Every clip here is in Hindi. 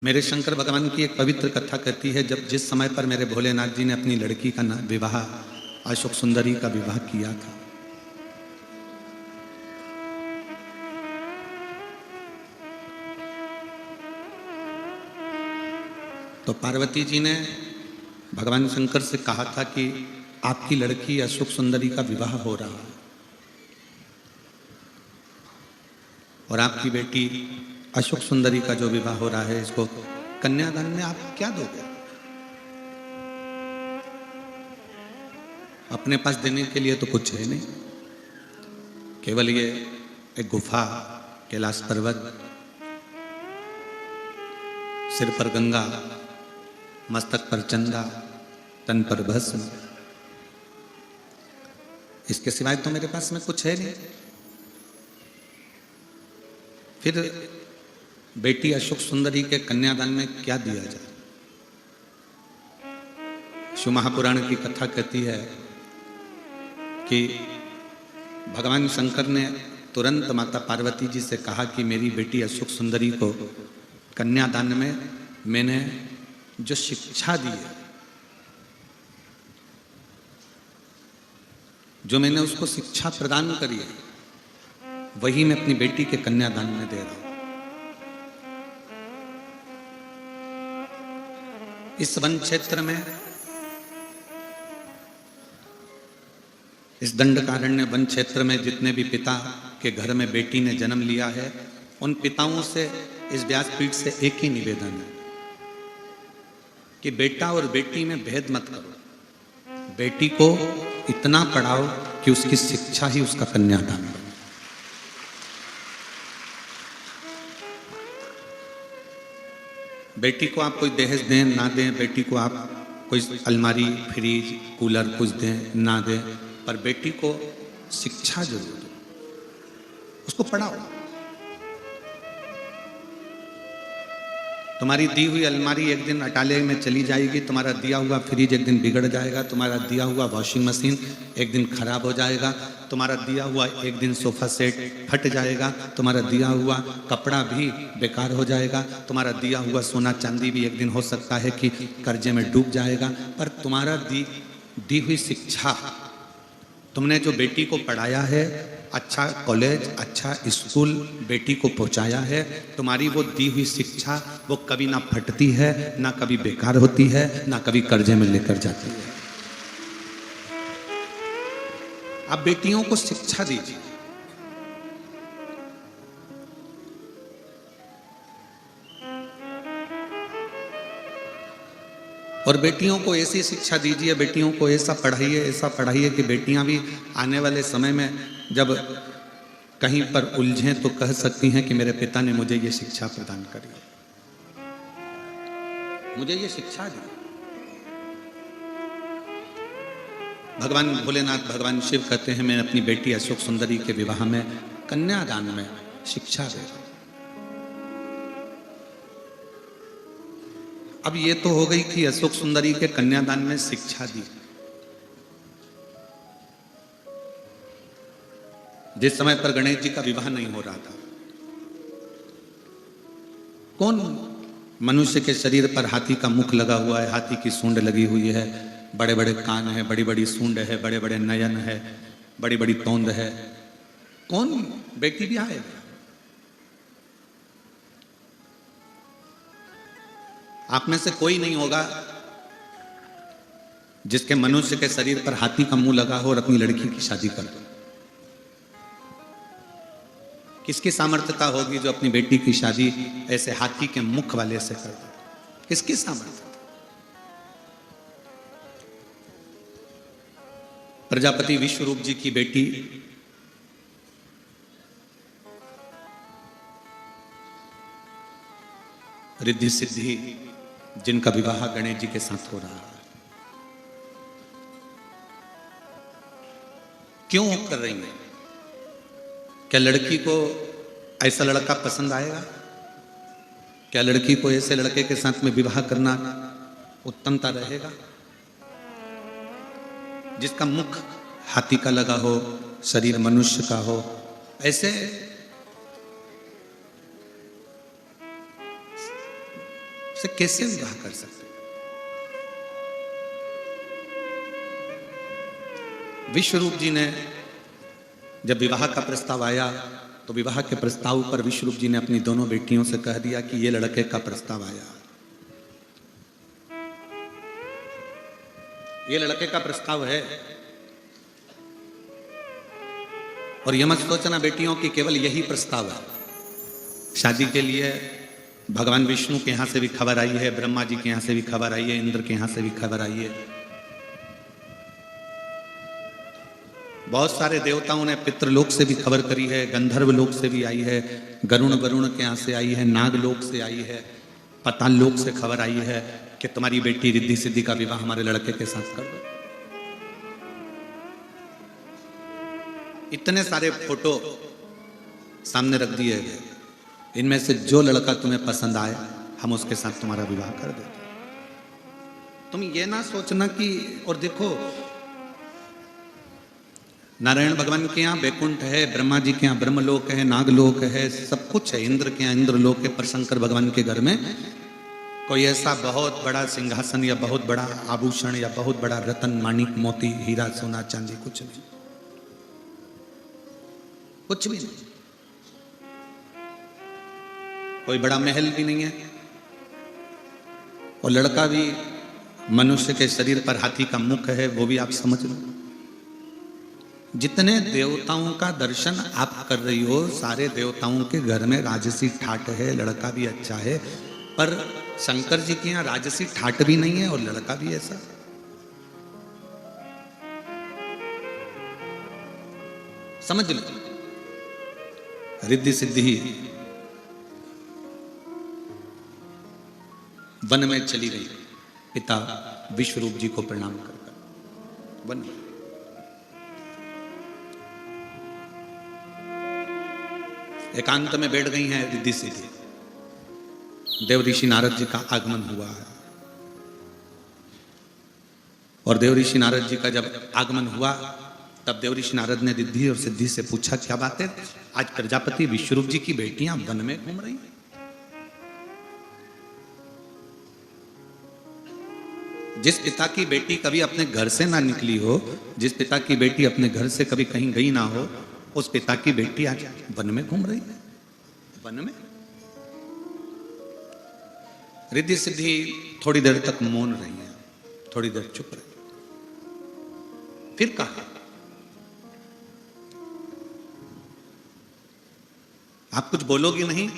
मेरे शंकर भगवान की एक पवित्र कथा कहती है, जब जिस समय पर मेरे भोलेनाथ जी ने अपनी लड़की का विवाह अशोक सुंदरी का विवाह किया था, तो पार्वती जी ने भगवान शंकर से कहा था कि आपकी लड़की अशोक सुंदरी का विवाह हो रहा है और आपकी बेटी अशोक सुंदरी का जो विवाह हो रहा है, इसको कन्यादान में आप क्या दोगे? अपने पास देने के लिए तो कुछ है नहीं, केवल ये एक गुफा, कैलाश पर्वत, सिर पर गंगा, मस्तक पर चंदा, तन पर भस्म, इसके सिवाय तो मेरे पास में कुछ है नहीं। फिर बेटी अशोक सुंदरी के कन्यादान में क्या दिया जाए? शिव महापुराण की कथा कहती है कि भगवान शंकर ने तुरंत माता पार्वती जी से कहा कि मेरी बेटी अशोक सुंदरी को कन्यादान में मैंने जो शिक्षा दी है, जो मैंने उसको शिक्षा प्रदान करी है, वही मैं अपनी बेटी के कन्यादान में दे रहा हूं। इस वन क्षेत्र में, इस दंडकारण्य वन क्षेत्र में जितने भी पिता के घर में बेटी ने जन्म लिया है, उन पिताओं से इस व्यासपीठ से एक ही निवेदन है कि बेटा और बेटी में भेद मत करो। बेटी को इतना पढ़ाओ कि उसकी शिक्षा ही उसका कन्यादान बने। बेटी को आप कोई दहेज दें ना दें, बेटी को आप कोई अलमारी, फ्रिज, कूलर कुछ दें ना दें, पर बेटी को शिक्षा जरूर दो, उसको पढ़ाओ। तुम्हारी दी हुई अलमारी एक दिन अटाले में चली जाएगी, तुम्हारा दिया हुआ फ्रिज एक दिन बिगड़ जाएगा, तुम्हारा दिया हुआ वॉशिंग मशीन एक दिन खराब हो जाएगा, तुम्हारा दिया हुआ एक दिन सोफा सेट फट जाएगा, तुम्हारा दिया हुआ कपड़ा भी बेकार हो जाएगा, तुम्हारा दिया हुआ सोना चांदी भी एक दिन हो सकता है कि कर्जे में डूब जाएगा। पर तुम्हारा दी हुई शिक्षा, तुमने जो बेटी को पढ़ाया है, अच्छा कॉलेज, अच्छा स्कूल बेटी को पहुंचाया है, तुम्हारी वो दी हुई शिक्षा वो कभी ना फटती है, ना कभी बेकार होती है, ना कभी कर्जे में लेकर जाती है। आप बेटियों को शिक्षा दीजिए। और बेटियों को ऐसी शिक्षा दीजिए, बेटियों को ऐसा पढ़ाइए कि बेटियां भी आने वाले समय में जब कहीं पर उलझें तो कह सकती हैं कि मेरे पिता ने मुझे ये शिक्षा प्रदान करी, मुझे ये शिक्षा दी। भगवान भोलेनाथ, भगवान शिव कहते हैं, मैं अपनी बेटी अशोक सुंदरी के विवाह में, कन्यादान में शिक्षा दे रहा हूं। अब ये तो हो गई कि अशोक सुंदरी के कन्यादान में शिक्षा दी। जिस समय पर गणेश जी का विवाह नहीं हो रहा था, कौन मनुष्य के शरीर पर हाथी का मुख लगा हुआ है, हाथी की सूंड लगी हुई है, बड़े बड़े कान है, बड़ी बड़ी सूंड है, बड़े बड़े नयन है, बड़ी बड़ी तोंद है, कौन बेटी भी आएगा? आप में से कोई नहीं होगा जिसके मनुष्य के शरीर पर हाथी का मुंह लगा हो और अपनी लड़की की शादी कर दो। किसकी सामर्थ्यता होगी जो अपनी बेटी की शादी ऐसे हाथी के मुख वाले से कर दो? किसकी सामर्थ्यता? प्रजापति विश्वरूप जी की बेटी रिद्धि सिद्धि, जिनका विवाह गणेश जी के साथ हो रहा है, क्यों कर रही है? क्या लड़की को ऐसा लड़का पसंद आएगा? क्या लड़की को ऐसे लड़के के साथ में विवाह करना उत्तमता रहेगा जिसका मुख हाथी का लगा हो, शरीर मनुष्य का हो? ऐसे उसे कैसे विवाह कर सकते? विश्वरूप जी ने जब विवाह का प्रस्ताव आया तो विवाह के प्रस्ताव पर विश्वरूप जी ने अपनी दोनों बेटियों से कह दिया कि ये लड़के का प्रस्ताव आया, ये लड़के का प्रस्ताव है। और यह मत सोचना बेटियों की केवल यही प्रस्ताव है। शादी के लिए भगवान विष्णु के यहां से भी खबर आई है, ब्रह्मा जी के यहां से भी खबर आई है, इंद्र के यहां से भी खबर आई है। बहुत सारे देवताओं ने पितृलोक से भी खबर करी है, गंधर्व लोक से भी आई है, वरुण के यहाँ से आई है, नागलोक से आई है, पाताल लोक से खबर आई है कि तुम्हारी बेटी रिद्धि सिद्धि का विवाह हमारे लड़के के साथ कर दो। इतने सारे फोटो सामने रख दिए गए, इनमें से जो लड़का तुम्हें पसंद आए हम उसके साथ तुम्हारा विवाह कर देते। तुम ये ना सोचना कि, और देखो नारायण भगवान के यहाँ वैकुंठ है, ब्रह्मा जी के यहाँ ब्रह्मलोक है, नागलोक है, सब कुछ है, इंद्र के यहाँ इंद्रलोक है, पर शंकर भगवान के घर में कोई ऐसा बहुत बड़ा सिंहासन या बहुत बड़ा आभूषण या बहुत बड़ा रतन माणिक मोती हीरा सोना चांदी कुछ नहीं, कुछ भी नहीं। कोई बड़ा महल भी नहीं है, और लड़का भी मनुष्य के शरीर पर हाथी का मुख है, वो भी आप समझ लो। जितने देवताओं का दर्शन आप कर रही हो, सारे देवताओं के घर में राजसी ठाट है, लड़का भी अच्छा है, पर शंकर जी के यहाँ राजसी ठाट भी नहीं है और लड़का भी ऐसा। समझ लो, रिद्धि सिद्धि वन में चली गई, पिता विश्वरूप जी को प्रणाम कर वन में। एकांत में बैठ गई हैं रिद्धि सिद्धि। देव ऋषि नारद जी का आगमन हुआ है, और देव ऋषि नारद जी का जब आगमन हुआ तब देव ऋषि नारद ने रिद्धि और सिद्धि से पूछा, क्या बात है, आज प्रजापति विश्वरूप जी की बेटियां वन में घूम रही? जिस पिता की बेटी कभी अपने घर से ना निकली हो, जिस पिता की बेटी अपने घर से कभी कहीं गई ना हो, उस पिता की बेटी आज वन में घूम रही है। वन में रिद्धि सिद्धि थोड़ी देर तक मौन रही है, थोड़ी देर चुप रही, फिर कहा, आप कुछ बोलोगी नहीं?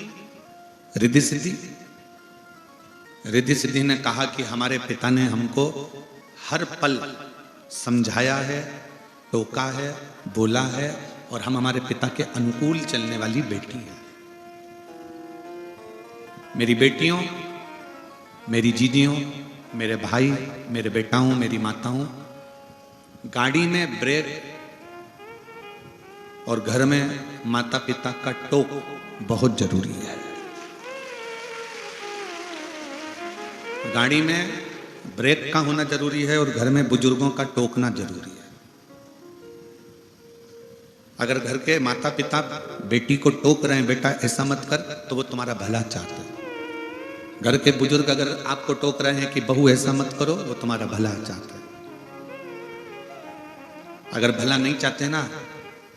रिद्धि सिद्धि रिद्धि सिद्धि ने कहा कि हमारे पिता ने हमको हर पल समझाया है, टोका है, बोला है, और हम हमारे पिता के अनुकूल चलने वाली बेटी हैं। मेरी बेटियों, मेरी जीजियों, मेरे भाई, मेरे बेटाओं, मेरी माताओं, गाड़ी में ब्रेक और घर में माता पिता का टोक बहुत जरूरी है। गाड़ी में ब्रेक का होना जरूरी है और घर में बुजुर्गों का टोकना जरूरी है। अगर घर के माता पिता बेटी को टोक रहे हैं, बेटा ऐसा मत कर, तो वो तुम्हारा भला चाहते हैं। घर के बुजुर्ग अगर आपको टोक रहे हैं कि बहू ऐसा मत करो, वो तुम्हारा भला चाहते हैं। अगर भला नहीं चाहते ना,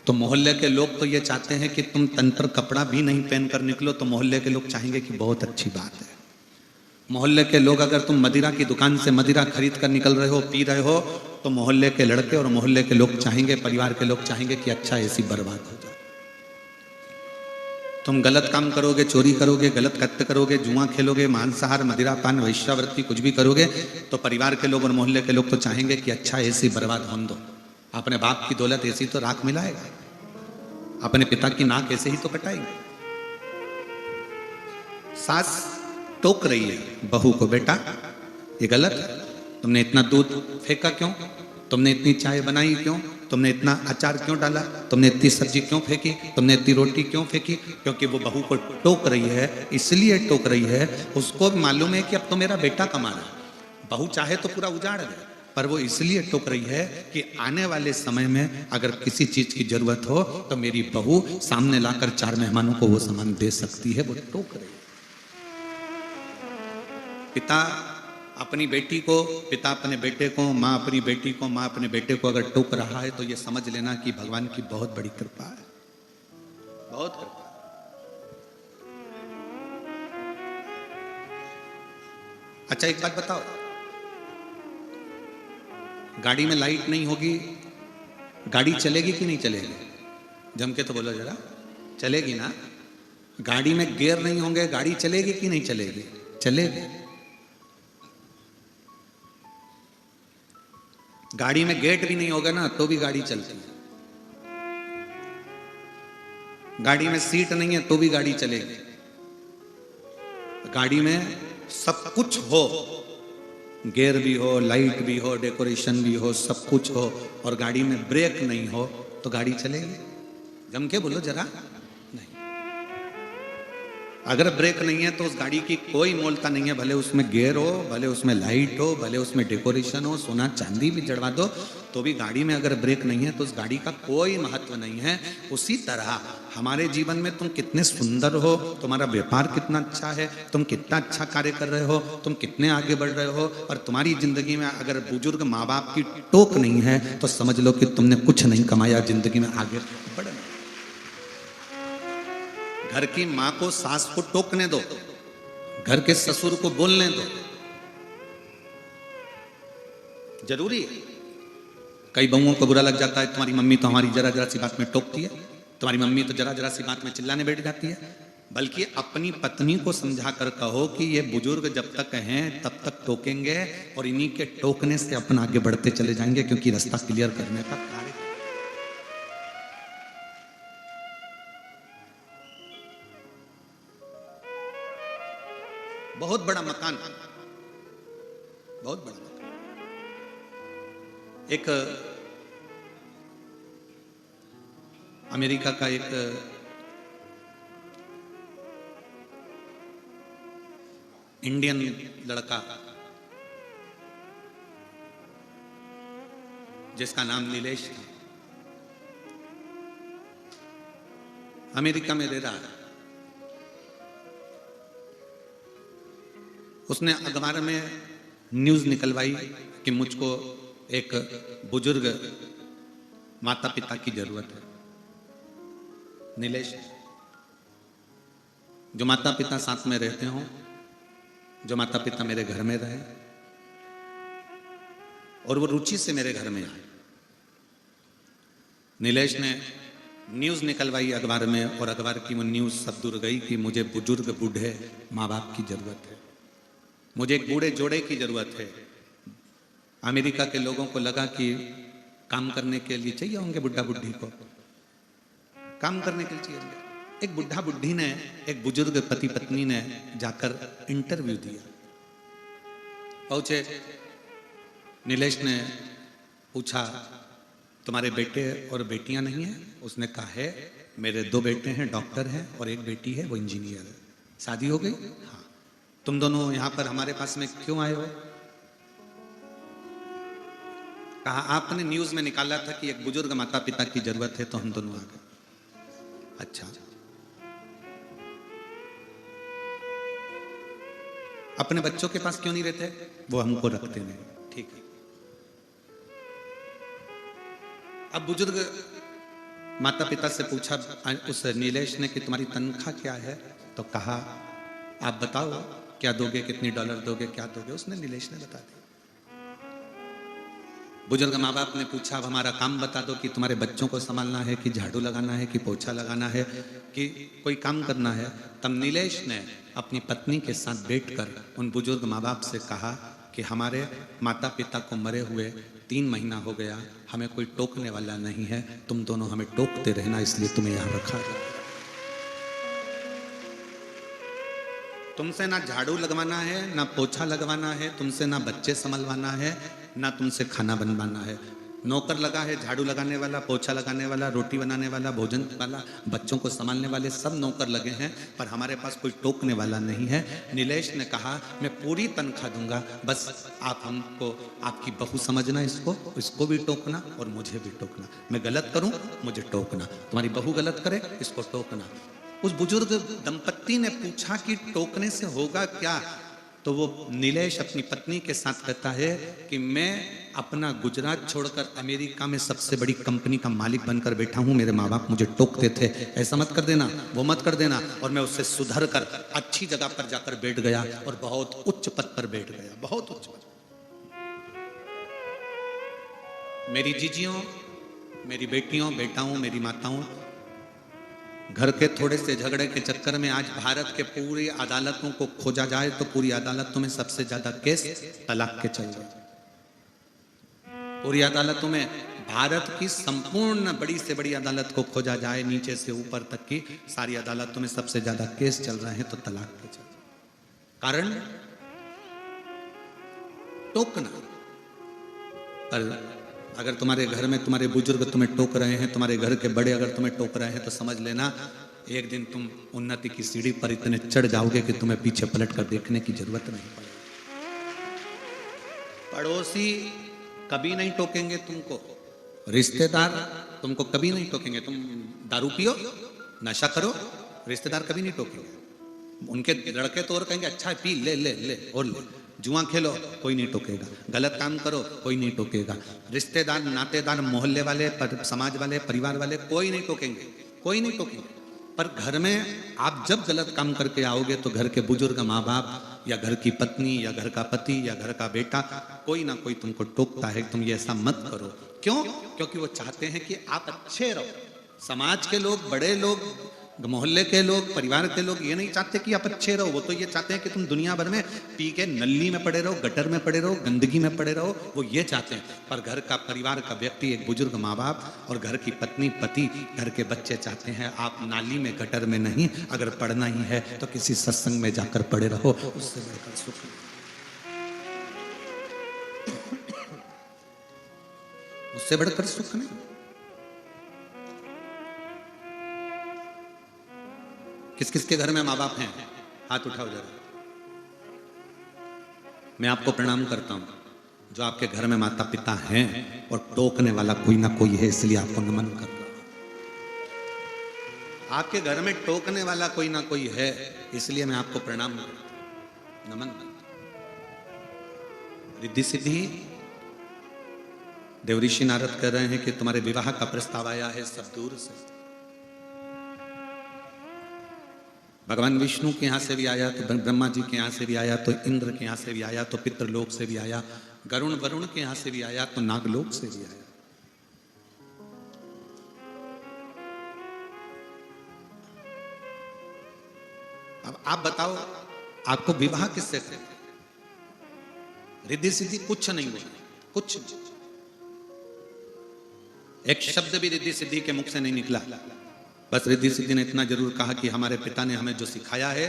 तो मोहल्ले के लोग तो ये चाहते हैं कि तुम तंत्र कपड़ा भी नहीं पहन कर निकलो, तो मोहल्ले के लोग चाहेंगे कि बहुत अच्छी बात है। मोहल्ले के लोग, अगर तुम मदिरा की दुकान से मदिरा खरीद कर निकल रहे हो, पी रहे हो, तो मोहल्ले के लड़के और मोहल्ले के लोग चाहेंगे, परिवार के लोग चाहेंगे कि अच्छा ऐसी बर्बाद हो जाए। तुम गलत काम करोगे, चोरी करोगे, गलत कृत्य करोगे, जुआ खेलोगे, मांसाहार, मदिरा पान, वैश्यावृत्ति कुछ भी करोगे, तो परिवार के लोग और मोहल्ले के लोग तो चाहेंगे कि अच्छा ऐसी बर्बाद होने दो। अपने बाप की दौलत ऐसी तो राख मिलाएगा, अपने पिता की नाक ऐसे ही तो कटाएगी। सास टोक रही है बहू को, बेटा ये गलत है, तुमने इतना दूध फेंका क्यों, तुमने इतनी चाय बनाई क्यों, तुमने इतना अचार क्यों डाला, तुमने इतनी सब्जी क्यों फेंकी, तुमने इतनी रोटी क्यों फेंकी? क्योंकि वो बहू को टोक रही है, इसलिए टोक रही है। उसको भी मालूम है कि अब तो मेरा बेटा कमा रहा है, बहू चाहे तो पूरा उजाड़ दे, पर वो इसलिए टोक रही है कि आने वाले समय में अगर किसी चीज की जरूरत हो तो मेरी बहू सामने लाकर 4 मेहमानों को वो सामान दे सकती है। वो टोक रही है। पिता अपनी बेटी को, पिता अपने बेटे को, माँ अपनी बेटी को, माँ अपने बेटे को अगर टोक रहा है तो ये समझ लेना कि भगवान की बहुत बड़ी कृपा है, बहुत कृपा। अच्छा एक बात बताओ, गाड़ी में लाइट नहीं होगी, गाड़ी चलेगी कि नहीं चलेगी? जम के तो बोलो जरा, चलेगी ना। गाड़ी में गियर नहीं होंगे, गाड़ी चलेगी कि नहीं चलेगी? चलेगी। गाड़ी में गेट भी नहीं होगा ना तो भी गाड़ी चलती है। गाड़ी में सीट नहीं है तो भी गाड़ी चलेगी। गाड़ी में सब कुछ हो, गियर भी हो, लाइट भी हो, डेकोरेशन भी हो, सब कुछ हो, और गाड़ी में ब्रेक नहीं हो तो गाड़ी चलेगी? जम के बोलो जरा, नहीं। अगर ब्रेक नहीं है तो उस गाड़ी की कोई मोलता नहीं है, भले उसमें गियर हो, भले उसमें लाइट हो, भले उसमें डेकोरेशन हो, सोना चांदी भी जड़वा दो, तो भी गाड़ी में अगर ब्रेक नहीं है तो उस गाड़ी का कोई महत्व नहीं है। उसी तरह हमारे जीवन में तुम कितने सुंदर हो, तुम्हारा व्यापार कितना अच्छा है, तुम कितना अच्छा कार्य कर रहे हो, तुम कितने आगे बढ़ रहे हो, और तुम्हारी जिंदगी में अगर बुजुर्ग माँ बाप की टोक नहीं है तो समझ लो कि तुमने कुछ नहीं कमाया, जिंदगी में आगे बढ़ना। घर की माँ को, सास को टोकने दो, घर के ससुर को बोलने दो, जरूरी है। कई बहुओं को बुरा लग जाता है, तुम्हारी मम्मी तो हमारी जरा जरा सी बात में टोकती है, तुम्हारी मम्मी तो जरा जरा सी बात में चिल्लाने बैठ जाती है। बल्कि अपनी पत्नी को समझा कर कहो कि ये बुजुर्ग जब तक हैं तब तक टोकेंगे, और इन्हीं के टोकने से अपन आगे बढ़ते चले जाएंगे, क्योंकि रास्ता क्लियर करने का कार्य। बहुत बड़ा मकान, बहुत बड़ा मकान। एक अमेरिका का एक इंडियन लड़का, जिसका नाम नीलेश था, अमेरिका में रह रहा है। उसने अखबार में न्यूज निकलवाई कि मुझको एक बुजुर्ग माता पिता की जरूरत है। नीलेश, जो माता पिता साथ में रहते हों, जो माता पिता मेरे घर में रहे और वो रुचि से मेरे घर में आए। नीलेश ने न्यूज निकलवाई अखबार में, और अखबार की वो न्यूज सब दूर गई कि मुझे बुजुर्ग बूढ़े माँ बाप की जरूरत है, मुझे एक बूढ़े जोड़े की जरूरत है। अमेरिका के लोगों को लगा कि काम करने के लिए चाहिए होंगे बुढ़ा बुढ़ी को, काम करने के लिए चाहिए होंगे। एक बुढ़ा बुढ़ी ने, एक बुजुर्ग पति पत्नी ने जाकर इंटरव्यू दिया। पहुंचे, नीलेश ने पूछा तुम्हारे बेटे और बेटियां नहीं है? उसने कहा है मेरे 2 बेटे हैं, डॉक्टर हैं, और एक बेटी है वो इंजीनियर है। शादी हो गई? हाँ। तुम दोनों यहाँ पर हमारे पास में क्यों आए हो? कहा आपने न्यूज में निकाला था कि एक बुजुर्ग माता पिता की जरूरत है तो हम दोनों आ गए। अच्छा, अपने बच्चों के पास क्यों नहीं रहते? वो हमको रखते नहीं। ठीक है। अब बुजुर्ग माता पिता से पूछा उस नीलेश ने कि तुम्हारी तनख्वाह क्या है? तो कहा आप बताओ क्या दोगे, कितनी डॉलर दोगे, क्या दोगे? उसने, नीलेश ने बता दिया। बुजुर्ग माँ बाप ने पूछा अब हमारा काम बता दो कि तुम्हारे बच्चों को संभालना है कि झाड़ू लगाना है कि पोछा लगाना है कि कोई काम करना है। तब नीलेश ने अपनी पत्नी के साथ बैठकर उन बुजुर्ग माँ बाप से कहा कि हमारे माता पिता को मरे हुए 3 महीना हो गया, हमें कोई टोकने वाला नहीं है, तुम दोनों हमें टोकते रहना, इसलिए तुम्हें यहाँ रखा है। तुमसे ना झाड़ू लगवाना है, ना पोछा लगवाना है, तुमसे ना बच्चे संभलवाना है, ना तुमसे खाना बनवाना है। नौकर लगा है, झाड़ू लगाने वाला, पोछा लगाने वाला, रोटी बनाने वाला, भोजन वाला, बच्चों को संभालने वाले सब नौकर लगे हैं, पर हमारे पास कोई टोकने वाला नहीं है। नीलेश ने कहा मैं पूरी तनख्वाह दूंगा, बस आप हमको आपकी बहू समझना, इसको भी टोकना और मुझे भी टोकना। मैं गलत करूं मुझे टोकना, तुम्हारी बहू गलत करे इसको टोकना। उस बुजुर्ग दंपत्ति ने पूछा कि टोकने से होगा क्या? तो वो नीलेश अपनी पत्नी के साथ कहता है कि मैं अपना गुजरात छोड़कर अमेरिका में सबसे बड़ी कंपनी का मालिक बनकर बैठा हूं, मेरे माँ बाप मुझे टोकते थे ऐसा मत कर देना, वो मत कर देना, और मैं उससे सुधर कर अच्छी जगह पर जाकर बैठ गया और बहुत उच्च पद पर बैठ गया, बहुत उच्च पद। मेरी जीजियों, मेरी बेटियों, बेटाओं, मेरी माताओं, घर के थोड़े से झगड़े के चक्कर में आज भारत के पूरी अदालतों को खोजा जाए तो पूरी अदालतों में सबसे ज्यादा केस तलाक के चल रहे। पूरी अदालतों में भारत की संपूर्ण बड़ी से बड़ी अदालत को खोजा जाए, नीचे से ऊपर तक की सारी अदालतों में सबसे ज्यादा केस चल रहे हैं तो तलाक के चल रहे। कारण टोकना। पर अगर तुम्हारे घर में तुम्हारे बुजुर्ग तुम्हें टोक रहे हैं, तुम्हारे घर के बड़े अगर तुम्हें टोक रहे हैं, तो समझ लेना एक दिन तुम उन्नति की सीढ़ी पर इतने चढ़ जाओगे कि तुम्हें पीछे पलट कर देखने की जरूरत नहीं पड़ेगी। पड़ोसी कभी नहीं टोकेंगे तुमको, रिश्तेदार तुमको कभी नहीं टोकेंगे। तुम दारू पियो, नशा करो, रिश्तेदार कभी नहीं टोकेंगे। उनके लड़के तो और कहेंगे अच्छा पी ले ले ले और ले, जुआ खेलो कोई नहीं टोकेगा, गलत काम करो कोई नहीं टोकेगा, रिश्तेदार नातेदार मोहल्ले वाले समाज वाले परिवार वाले कोई नहीं टोकेंगे, कोई नहीं टोकेंगे। पर घर में आप जब गलत काम करके आओगे तो घर के बुजुर्ग, माँ बाप या घर की पत्नी या घर का पति या घर का बेटा कोई ना कोई तुमको टोकता है, तुम ये ऐसा मत करो। क्यों? क्योंकि वो चाहते हैं कि आप अच्छे रहो। समाज के लोग, बड़े लोग, मोहल्ले के लोग, परिवार के लोग ये नहीं चाहते कि आप अच्छे रहो, वो तो ये चाहते हैं कि तुम दुनिया भर में पी के नल्ली में पड़े रहो, गटर में पड़े रहो, गंदगी में पड़े रहो, वो ये चाहते हैं। पर घर का परिवार का व्यक्ति, एक बुजुर्ग माँ बाप और घर की पत्नी पति, घर के बच्चे चाहते हैं आप नाली में गटर में नहीं, अगर पढ़ना ही है तो किसी सत्संग में जाकर पड़े रहो, उससे बढ़कर सुख नहीं, उससे बढ़कर सुख नहीं। किस किस के घर में माँ बाप हैं? हाथ उठाओ जरा। मैं आपको प्रणाम करता हूं जो आपके घर में माता पिता हैं और टोकने वाला कोई ना कोई है, इसलिए आपको नमन कर रहा हूं। आपके घर में टोकने वाला कोई ना कोई है, इसलिए मैं आपको प्रणाम करता हूं, नमन करता हूं। रिद्धि सिद्धि, देवऋषि नारद कह रहे हैं कि तुम्हारे विवाह का प्रस्ताव आया है सब दूर से। भगवान विष्णु के यहाँ से भी आया, तो ब्रह्मा जी के यहाँ से भी आया, तो इंद्र के यहाँ से भी आया, तो पितृलोक से भी आया, गरुण वरुण के यहाँ से भी आया, तो नागलोक से भी आया। अब आप बताओ आपको विवाह किससे करें? रिद्धि सिद्धि कुछ नहीं बोले, कुछ एक शब्द भी रिद्धि सिद्धि के मुख से नहीं निकला। बस रिद्धि सिद्धि ने इतना जरूर कहा कि हमारे पिता ने हमें जो सिखाया है,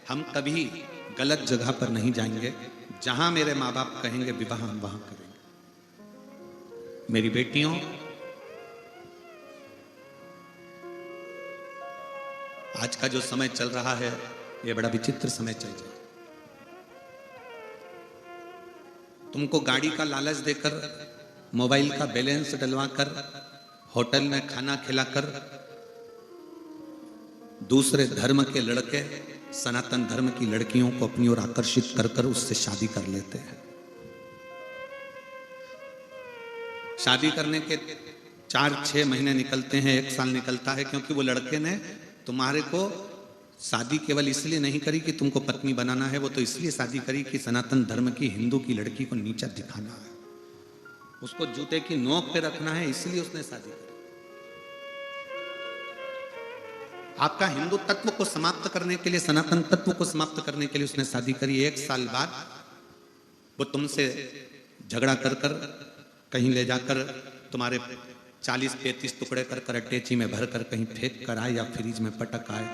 हम कभी गलत जगह पर नहीं जाएंगे, जहां मेरे माँ बाप कहेंगे विवाह हम वहां करेंगे। मेरी बेटियों, आज का जो समय चल रहा है ये बड़ा विचित्र समय चल रहा है। तुमको गाड़ी का लालच देकर, मोबाइल का बैलेंस डलवाकर, होटल में खाना खिलाकर दूसरे धर्म के लड़के सनातन धर्म की लड़कियों को अपनी ओर आकर्षित कर कर उससे शादी कर लेते हैं। शादी करने के 4-6 महीने निकलते हैं, 1 साल निकलता है, क्योंकि वो लड़के ने तुम्हारे को शादी केवल इसलिए नहीं करी कि तुमको पत्नी बनाना है, वो तो इसलिए शादी करी कि सनातन धर्म की हिंदू की लड़की को नीचा दिखाना है, उसको जूते की नोक पे रखना है, इसलिए उसने शादी करी। आपका हिंदू तत्व को समाप्त करने के लिए, सनातन तत्व को समाप्त करने के लिए उसने शादी करी। 1 साल बाद वो तुमसे झगड़ा कर कर कहीं ले जाकर तुम्हारे 40-35 टुकड़े कर कर अटैची में भर कर कहीं फेंक कर आए या फ्रिज में पटक आए,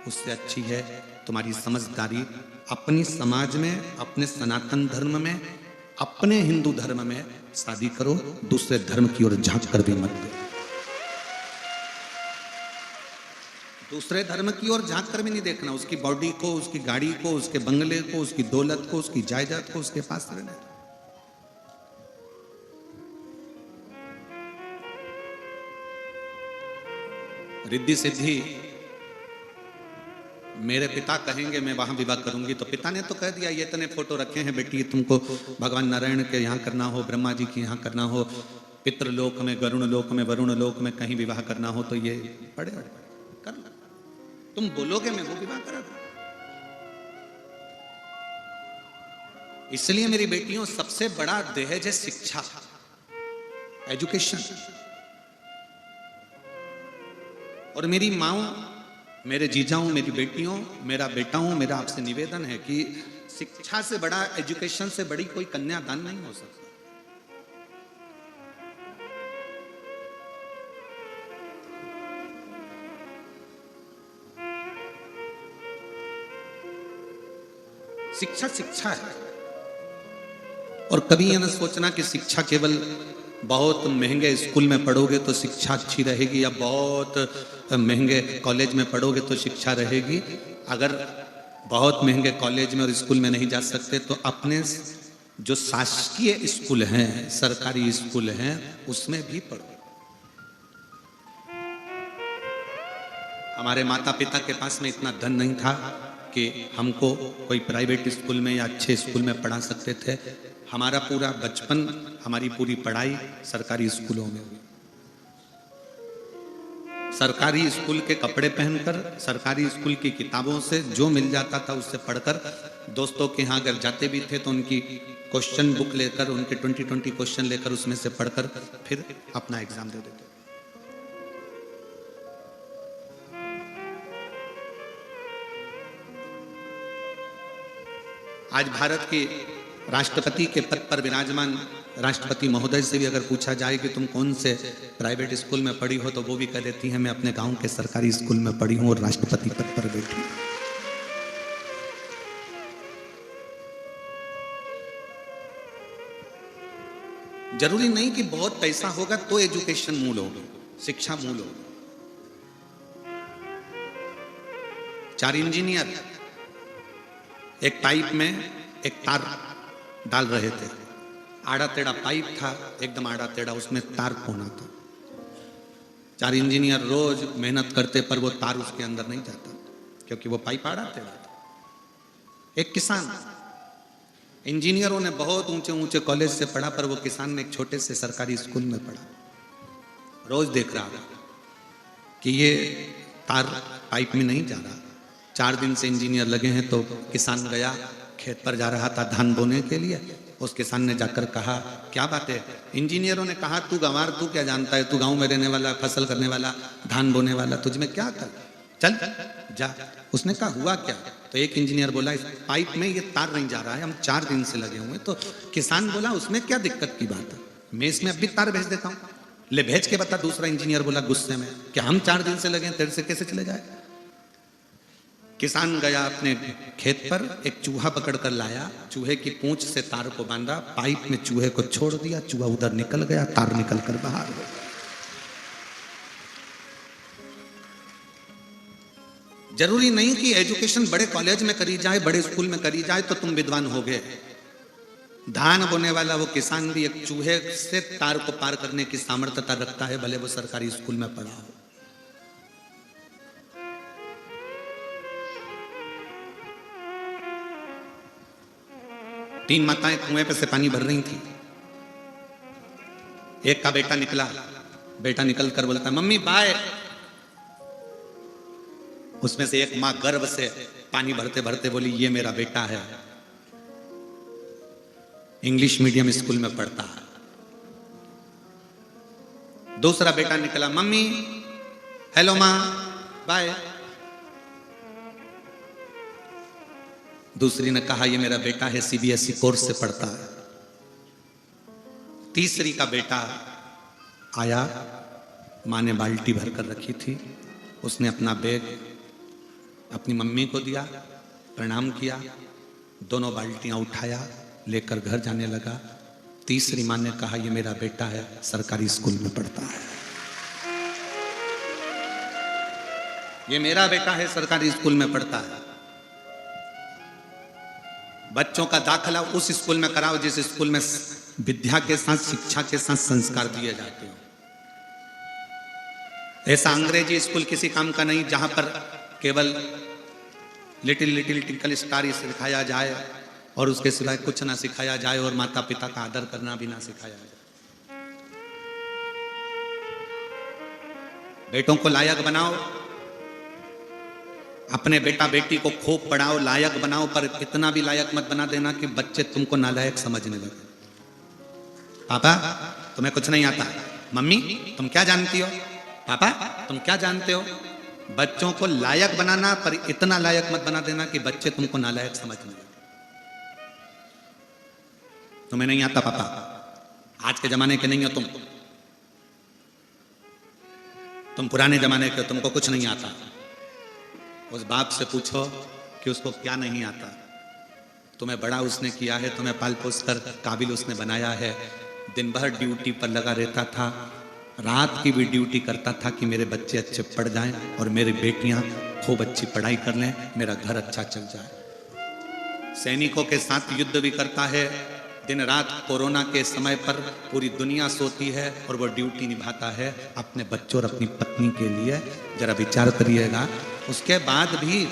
उससे अच्छी है तुम्हारी समझदारी। अपनी समाज में, अपने सनातन धर्म में, अपने हिंदू धर्म में शादी करो, दूसरे धर्म की ओर झांक कर भी मत दो। दूसरे धर्म की ओर झांक कर भी नहीं देखना, उसकी बॉडी को, उसकी गाड़ी को, उसके बंगले को, उसकी दौलत को, उसकी जायदाद को उसके पास रहने दो। रिद्धि सिद्धि मेरे पिता कहेंगे मैं वहां विवाह करूंगी, तो पिता ने तो कह दिया ये इतने फोटो रखे हैं बेटी, तुमको भगवान नारायण के यहाँ करना हो, ब्रह्मा जी के यहाँ करना हो, पितृलोक में, गरुण लोक में, वरुण लोक में कहीं विवाह करना हो तो ये पड़े कर लो, तुम बोलोगे मैं वो विवाह करा दूं। इसलिए मेरी बेटियों सबसे बड़ा दहेज है शिक्षा, एजुकेशन। और मेरी माओ, मेरे जीजाओं, मेरी बेटियों, मेरा बेटा हूं, मेरा आपसे निवेदन है कि शिक्षा से बड़ा, एजुकेशन से बड़ी कोई कन्यादान नहीं हो सकता। शिक्षा शिक्षा है। और कभी यह न सोचना कि शिक्षा केवल बहुत महंगे स्कूल में पढ़ोगे तो शिक्षा अच्छी रहेगी, या बहुत महंगे कॉलेज में पढ़ोगे तो शिक्षा रहेगी। अगर बहुत महंगे कॉलेज में और स्कूल में नहीं जा सकते तो अपने जो शासकीय स्कूल हैं, सरकारी स्कूल हैं, उसमें भी पढ़ो। हमारे माता पिता के पास में इतना धन नहीं था कि हमको कोई प्राइवेट स्कूल में या अच्छे स्कूल में पढ़ा सकते थे। हमारा पूरा बचपन, हमारी पूरी पढ़ाई सरकारी स्कूलों में हुई। सरकारी स्कूल के कपड़े पहनकर, सरकारी स्कूल की किताबों से जो मिल जाता था उससे पढ़कर, दोस्तों के यहाँ अगर जाते भी थे तो उनकी क्वेश्चन बुक लेकर, उनके 20 क्वेश्चन लेकर उसमें से पढ़कर फिर अपना एग्जाम दे देते। आज भारत के राष्ट्रपति के पद पर विराजमान राष्ट्रपति महोदय से भी अगर पूछा जाए कि तुम कौन से प्राइवेट स्कूल में पढ़ी हो, तो वो भी कह देती हैं मैं अपने गांव के सरकारी स्कूल में पढ़ी हूं और राष्ट्रपति पद पर बैठी। जरूरी नहीं कि बहुत पैसा होगा तो एजुकेशन मूल होगी, शिक्षा मूल होगी। 4 इंजीनियर एक पाइप में एक तार डाल रहे थे। आड़ा टेढ़ा पाइप था, एकदम आड़ा टेढ़ा, उसमें तार कोना था। 4 इंजीनियर रोज मेहनत करते पर वो तार उसके अंदर नहीं जाता क्योंकि वो पाइप आड़ा टेढ़ा था। एक किसान, इंजीनियरों ने बहुत ऊंचे ऊंचे कॉलेज से पढ़ा पर वो किसान ने एक छोटे से सरकारी स्कूल में पढ़ा। रोज देख रहा था कि ये तार पाइप में नहीं जा रहा। 4 दिन से इंजीनियर लगे हैं तो किसान गया, खेत पर जा रहा था धान बोने के लिए। उस किसान ने जाकर कहा क्या बात है? इंजीनियरों ने कहा तू गंवार, तू क्या जानता है, तू गांव में रहने वाला, फसल करने वाला, धान बोने वाला, तुझ में क्या कर, चल जा। उसने कहा हुआ क्या? तो एक इंजीनियर बोला इस पाइप में ये तार नहीं जा रहा है, हम 4 दिन से लगे हुए। तो किसान बोला उसमें क्या दिक्कत की बात है, मैं इसमें अब भी तार भेज देता हूँ, ले भेज के बता। दूसरा इंजीनियर बोला गुस्से में कि हम 4 दिन से लगे, तेरे से कैसे चले जाए। किसान गया अपने खेत पर, एक चूहा पकड़ कर लाया, चूहे की पूंछ से तार को बांधा, पाइप में चूहे को छोड़ दिया, चूहा उधर निकल गया, तार निकल कर बाहर हो गया। जरूरी नहीं कि एजुकेशन बड़े कॉलेज में करी जाए, बड़े स्कूल में करी जाए तो तुम विद्वान हो गए। धान बोने वाला वो किसान भी एक चूहे से तार को पार करने की सामर्थ्यता रखता है, भले वो सरकारी स्कूल में पढ़ा हो। तीन माताएं कुएं पे से पानी भर रही थी। एक का बेटा निकला, बेटा निकल कर बोलता मम्मी बाय। उसमें से एक मां गर्व से पानी भरते भरते बोली ये मेरा बेटा है, इंग्लिश मीडियम स्कूल में पढ़ता है। दूसरा बेटा निकला, मम्मी हेलो मां बाय। दूसरी ने कहा ये मेरा बेटा है, सीबीएसई कोर्स से पढ़ता है। तीसरी का बेटा आया, मां ने बाल्टी भर कर रखी थी, उसने अपना बैग अपनी मम्मी को दिया, प्रणाम किया, दोनों बाल्टियां उठाया, लेकर घर जाने लगा। तीसरी मां ने कहा ये मेरा बेटा है, सरकारी स्कूल में पढ़ता है, ये मेरा बेटा है, सरकारी स्कूल में पढ़ता है। बच्चों का दाखिला उस स्कूल में कराओ जिस स्कूल में विद्या के साथ, शिक्षा के साथ संस्कार दिए जाते हो। ऐसा अंग्रेजी स्कूल किसी काम का नहीं जहां पर केवल लिटिल लिटिल टिंकल स्टार सिखाया जाए और उसके सिवाय कुछ ना सिखाया जाए और माता पिता का आदर करना भी ना सिखाया जाए। बेटों को लायक बनाओ, अपने बेटा बेटी को खूब पढ़ाओ, लायक बनाओ, पर इतना भी लायक मत बना देना कि बच्चे तुमको नालायक समझने लगे। पापा तुम्हें कुछ नहीं आता, मम्मी तुम क्या जानती हो, पापा तुम क्या जानते हो। बच्चों को लायक बनाना, पर इतना लायक मत बना देना कि बच्चे तुमको नालायक समझने लगे। तुम्हें नहीं आता पापा, आज के जमाने के नहीं हो तुम पुराने जमाने के, तुमको कुछ नहीं आता। उस बाप से पूछो कि उसको क्या नहीं आता। तुम्हें बड़ा उसने किया है, तुम्हें पाल पोस कर काबिल उसने बनाया है। दिन भर ड्यूटी पर लगा रहता था, रात की भी ड्यूटी करता था कि मेरे बच्चे अच्छे पढ़ जाएं और मेरी बेटियां खूब अच्छी पढ़ाई कर लें, मेरा घर अच्छा चल जाए। सैनिकों के साथ युद्ध भी करता है, दिन रात कोरोना के समय पर पूरी दुनिया सोती है और वो ड्यूटी निभाता है अपने बच्चों और अपनी पत्नी के लिए। जरा विचार करिएगा, उसके बाद भी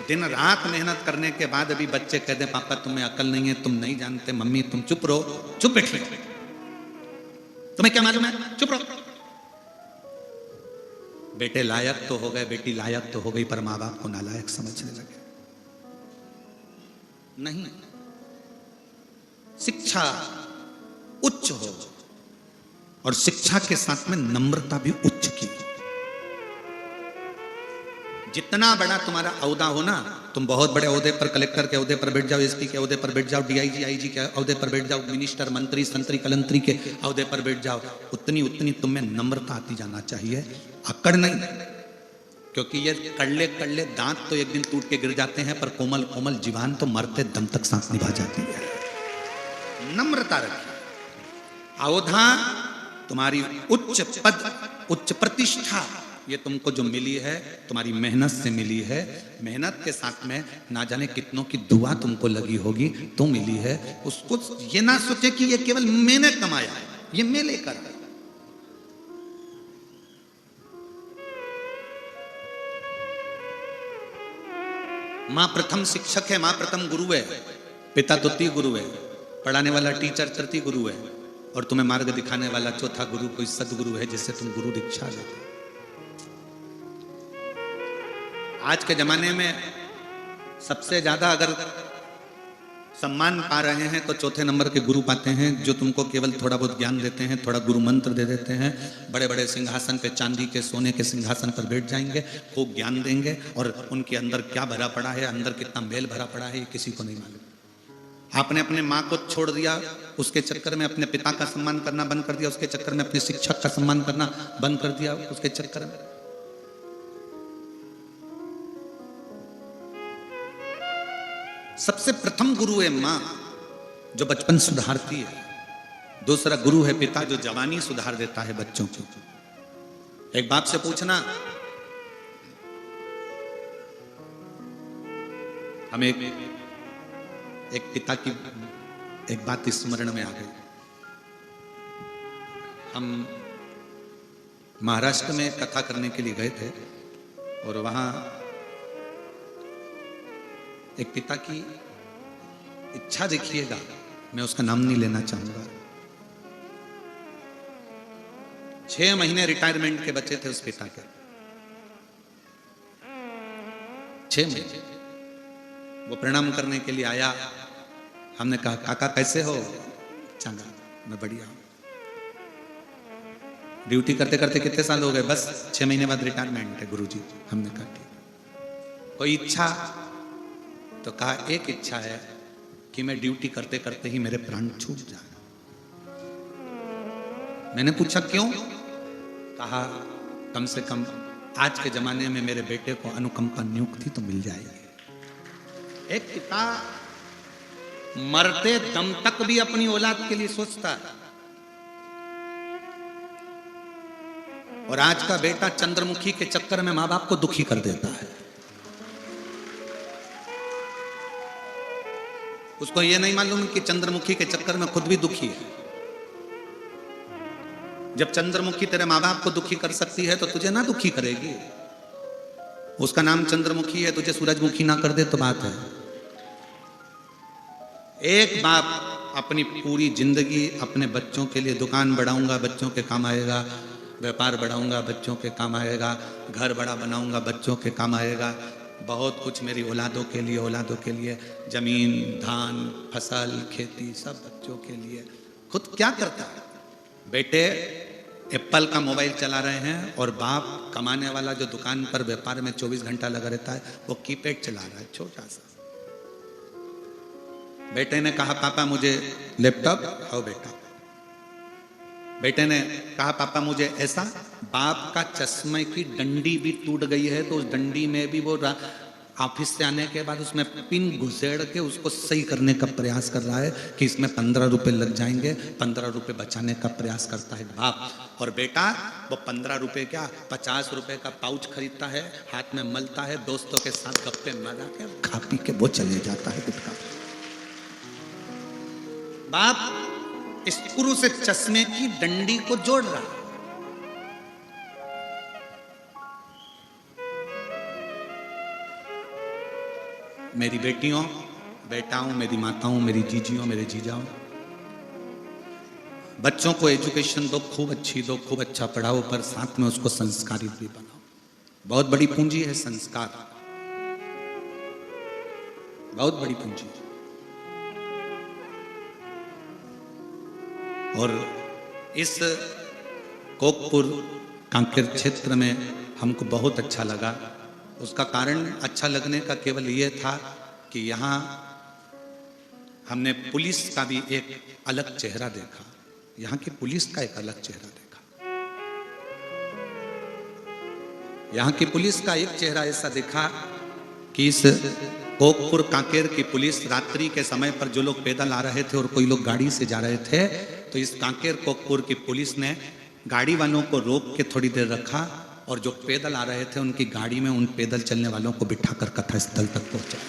दिन रात मेहनत करने के बाद भी बच्चे कहते हैं पापा तुम्हें अकल नहीं है, तुम नहीं जानते, मम्मी तुम चुप रहो, चुप बैठिए, तुम्हें क्या मालूम है, चुप रहो। बेटे लायक तो हो गए, बेटी लायक तो हो गई, पर माँ बाप को नालायक समझने लगे। नहीं, शिक्षा उच्च हो और शिक्षा के साथ में नम्रता भी उच्च की। जितना बड़ा तुम्हारा औहदा हो ना, तुम बहुत बड़े औहदे पर, कलेक्टर के औहदे पर बैठ जाओ, एसपी के औहदे पर बैठ जाओ, डीआईजी आईजी के औहदे पर बैठ जाओ, मिनिस्टर मंत्री संतरी कलंतरी के औहदे पर बैठ जाओ, उतनी उतनी तुम्हें नम्रता आती जाना चाहिए, अकड़ नहीं। क्योंकि ये कड़ले कड़ले दांत तो एक दिन टूट के गिर जाते हैं, पर कोमल कोमल जीवान तो मरते दम तक सांस निभा जाती है। नम्रता रखिए। औहदा तुम्हारी उच्च पद, उच्च प्रतिष्ठा, ये तुमको जो मिली है तुम्हारी मेहनत से मिली है। मेहनत के साथ में ना जाने कितनों की दुआ तुमको लगी होगी तो मिली है। उसको ये ना सोचे कि ये केवल मैंने कमाया है, ये मैं लेकर। मां प्रथम शिक्षक है, मां प्रथम गुरु है, पिता द्वितीय गुरु है, पढ़ाने वाला टीचर तृतीय गुरु है, और तुम्हें मार्ग दिखाने वाला चौथा गुरु कोई सदगुरु है जिससे तुम गुरु दीक्षा लेते। आज के जमाने में सबसे ज्यादा अगर सम्मान पा रहे हैं तो चौथे नंबर के गुरु पाते हैं, जो तुमको केवल थोड़ा बहुत ज्ञान देते हैं, थोड़ा गुरु मंत्र दे देते हैं। बड़े बड़े सिंहासन पे, चांदी के सोने के सिंहासन पर बैठ जाएंगे, खूब ज्ञान देंगे, और उनके अंदर क्या भरा पड़ा है, अंदर कितना मेल भरा पड़ा है, ये किसी को नहीं मालूम। आपने अपने माँ को छोड़ दिया, उसके चक्कर में अपने पिता का सम्मान करना बंद कर दिया, उसके चक्कर में अपने शिक्षक का सम्मान करना बंद कर दिया, उसके चक्कर में। सबसे प्रथम गुरु है मां, जो बचपन सुधारती है। दूसरा गुरु है पिता, जो जवानी सुधार देता है बच्चों को। एक बाप से पूछना, हमें एक पिता की एक बात स्मरण में आ गई। हम महाराष्ट्र में कथा करने के लिए गए थे, और वहां एक पिता की इच्छा देखिएगा, मैं उसका नाम नहीं लेना चाहूंगा। 6 महीने रिटायरमेंट के बचे थे उस पिता के, 6 महीने। वो प्रणाम करने के लिए आया, हमने कहा काका कैसे हो? चंगा, मैं बढ़िया हूं। ड्यूटी करते करते कितने साल हो गए? बस 6 महीने बाद रिटायरमेंट है गुरुजी। हमने कहा ठीक। कोई इच्छा? तो कहा एक इच्छा है कि मैं ड्यूटी करते करते ही मेरे प्राण छूट जाए। मैंने पूछा क्यों? कहा कम से कम आज के जमाने में मेरे बेटे को अनुकंपा नियुक्ति तो मिल जाएगी। एक पिता मरते दम तक भी अपनी औलाद के लिए सोचता है, और आज का बेटा चंद्रमुखी के चक्कर में मां बाप को दुखी कर देता है। उसको यह नहीं मालूम कि चंद्रमुखी के चक्कर में खुद भी दुखी है। जब चंद्रमुखी तेरे माँ बाप को दुखी कर सकती है तो तुझे ना दुखी करेगी। उसका नाम चंद्रमुखी है, तुझे सूरजमुखी ना कर दे तो बात है। एक बाप अपनी पूरी जिंदगी अपने बच्चों के लिए, दुकान बढ़ाऊंगा बच्चों के काम आएगा, व्यापार बढ़ाऊंगा बच्चों के काम आएगा, घर बड़ा बनाऊंगा बच्चों के काम आएगा, बहुत कुछ मेरी औलादों के लिए, जमीन, धान, फसल, खेती, सब बच्चों के लिए। खुद क्या करता है? बेटे एप्पल का मोबाइल चला रहे हैं और बाप कमाने वाला जो दुकान पर व्यापार में 24 घंटा लगा रहता है वो कीपैड चला रहा है छोटा सा। बेटे ने कहा पापा मुझे लैपटॉप, आओ बेटा। बेटे ने कहा पापा मुझे ऐसा, बाप का चश्मे की डंडी भी टूट गई है तो उस डंडी में भी वो ऑफिस से आने के बाद उसमें पिन घुसेड़ के उसको सही करने का प्रयास कर रहा है कि इसमें 15 रुपए लग जाएंगे, 15 रुपए बचाने का प्रयास करता है बाप। और बेटा वो 15 रुपए क्या 50 रुपए का पाउच खरीदता है, हाथ में मलता है, दोस्तों के साथ गप्पे मारा के खा पी के वो चले जाता है गुटखा। बाप स्क्रू से चश्मे की डंडी को जोड़ रहा है। मेरी बेटियों, बेटाओं, मेरी माताओं, मेरी जीजियों, मेरे जीजाओं, बच्चों को एजुकेशन दो, खूब अच्छी दो, खूब अच्छा पढ़ाओ, पर साथ में उसको संस्कारित भी बनाओ। बहुत बड़ी पूंजी है संस्कार, बहुत बड़ी पूंजी। और इस कोकपुर कांकेर क्षेत्र में हमको बहुत अच्छा लगा। उसका कारण अच्छा लगने का केवल ये था कि यहाँ हमने पुलिस का भी एक अलग चेहरा देखा, यहाँ की पुलिस का एक अलग चेहरा देखा। यहाँ की पुलिस का एक चेहरा ऐसा देखा कि इस कोकपुर कांकेर की पुलिस रात्रि के समय पर जो लोग पैदल आ रहे थे और कोई लोग गाड़ी से जा रहे थे, तो इस कांकेर कोकपुर की पुलिस ने गाड़ी वालों को रोक के थोड़ी देर रखा और जो पैदल आ रहे थे उनकी गाड़ी में उन पैदल चलने वालों को बिठाकर कथा स्थल तक पहुंचा।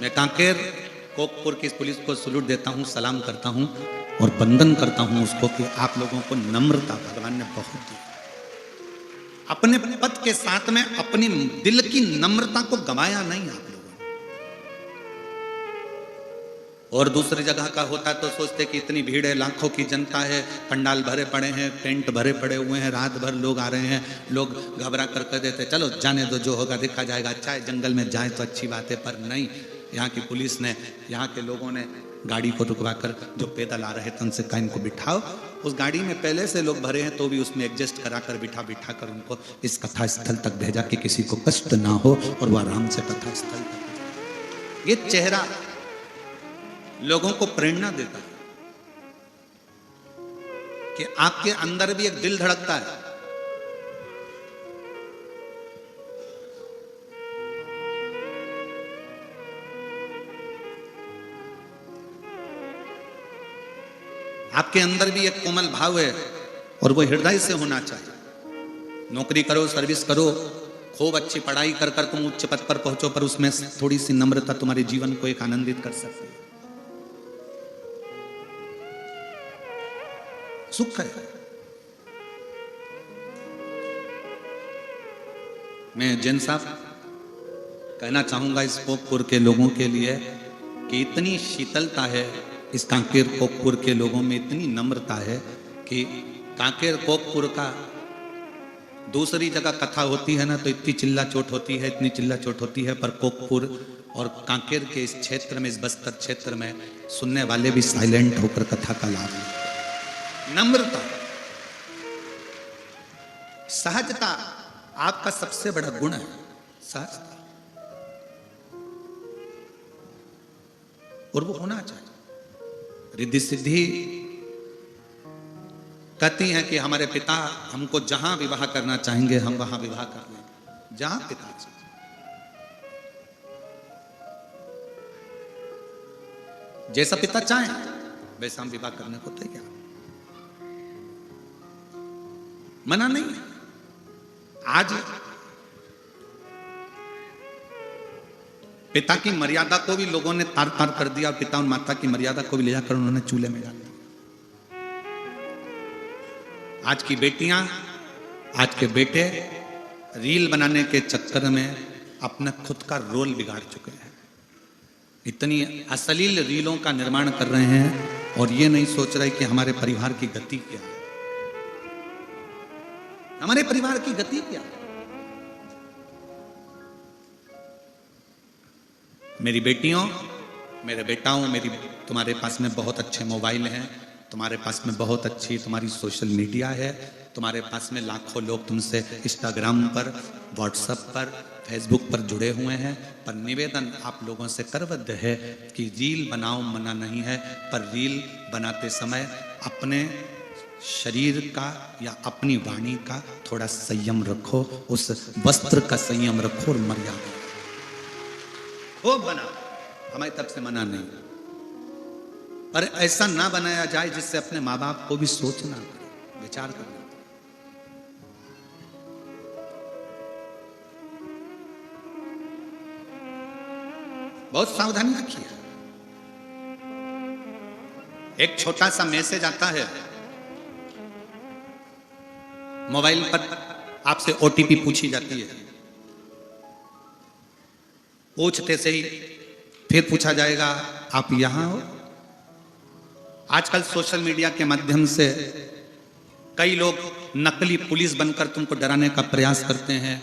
मैं कांकेर कोकपुर की इस पुलिस को सलूट देता हूं, सलाम करता हूं और वंदन करता हूं उसको कि आप लोगों को नम्रता भगवान ने बहुत दी। अपने पद के साथ में अपनी दिल की नम्रता को गंवाया नहीं आप लोगों ने। और दूसरी जगह का होता तो सोचते कि इतनी भीड़ है, लाखों की जनता है, पंडाल भरे पड़े हैं, टेंट भरे पड़े हुए हैं, रात भर लोग आ रहे हैं, लोग घबरा कर कह देते चलो जाने दो, जो होगा देखा जाएगा, अच्छा है जंगल में जाए तो अच्छी बात है। पर नहीं, यहाँ की पुलिस ने, यहाँ के लोगों ने गाड़ी को रुकवा कर जो पैदल आ रहे थे उनसे कहा इनको बिठाओ। उस गाड़ी में पहले से लोग भरे हैं तो भी उसमें एडजस्ट करा कर बिठा कर उनको इस कथा स्थल तक भेजा कि किसी को कष्ट ना हो और वह आराम से कथा स्थल तक। ये चेहरा लोगों को प्रेरणा देता है कि आपके अंदर भी एक दिल धड़कता है। आपके अंदर भी एक कोमल भाव है और वो हृदय से होना चाहिए। नौकरी करो, सर्विस करो, खूब अच्छी पढ़ाई कर कर तुम उच्च पद पर पहुंचो, पर उसमें थोड़ी सी नम्रता तुम्हारे जीवन को एक आनंदित कर सकती है। सुख है। मैं जैन साहब कहना चाहूंगा इस कोकपुर के लोगों के लिए कि इतनी शीतलता है इस कांकेर कोकपुर के लोगों में, इतनी नम्रता है कि कांकेर कोकपुर का दूसरी जगह कथा होती है ना तो इतनी चिल्ला चोट होती है, इतनी चिल्ला चोट होती है, पर कोकपुर और कांकेर के इस क्षेत्र में, इस बस्तर क्षेत्र में सुनने वाले भी साइलेंट होकर कथा का लाभ लेते। नम्रता, सहजता आपका सबसे बड़ा गुण है, सहजता, और वो होना चाहिए। रिद्धि सिद्धि कहती हैं कि हमारे पिता हमको जहां विवाह करना चाहेंगे हम वहां विवाह कर लेंगे, जहां पिता चाहेंगे। जैसा पिता चाहे वैसा हम विवाह करने को तैयार, मना नहीं है। आज पिता की मर्यादा को भी लोगों ने तार तार कर दिया और पिता और माता की मर्यादा को भी ले जाकर उन्होंने चूल्हे में डाल दिया। आज की बेटियां आज के बेटे रील बनाने के चक्कर में अपना खुद का रोल बिगाड़ चुके हैं। इतनी अश्लील रीलों का निर्माण कर रहे हैं और ये नहीं सोच रहे कि हमारे परिवार की गति क्या है। हमारे परिवार की गति क्या है। मेरी बेटियों, मेरे बेटाओं, मेरी तुम्हारे पास में बहुत अच्छे मोबाइल हैं, तुम्हारे पास में बहुत अच्छी तुम्हारी सोशल मीडिया है, तुम्हारे पास में लाखों लोग तुमसे इंस्टाग्राम पर, व्हाट्सएप पर, फेसबुक पर जुड़े हुए हैं। पर निवेदन आप लोगों से करबद्ध है कि रील बनाओ, मना नहीं है, पर रील बनाते समय अपने शरीर का या अपनी वाणी का थोड़ा संयम रखो, उस वस्त्र का संयम रखो और मर्यादा वो बना। हमारी तरफ से मना नहीं, पर ऐसा ना बनाया जाए जिससे अपने माँ बाप को भी सोचना पड़े, विचार करना। बहुत सावधानी रखिए। एक छोटा सा मैसेज आता है मोबाइल पर, आपसे ओटीपी पूछी जाती है, पूछते से ही फिर पूछा जाएगा आप यहां हो। आजकल सोशल मीडिया के माध्यम से कई लोग नकली पुलिस बनकर तुमको डराने का प्रयास करते हैं।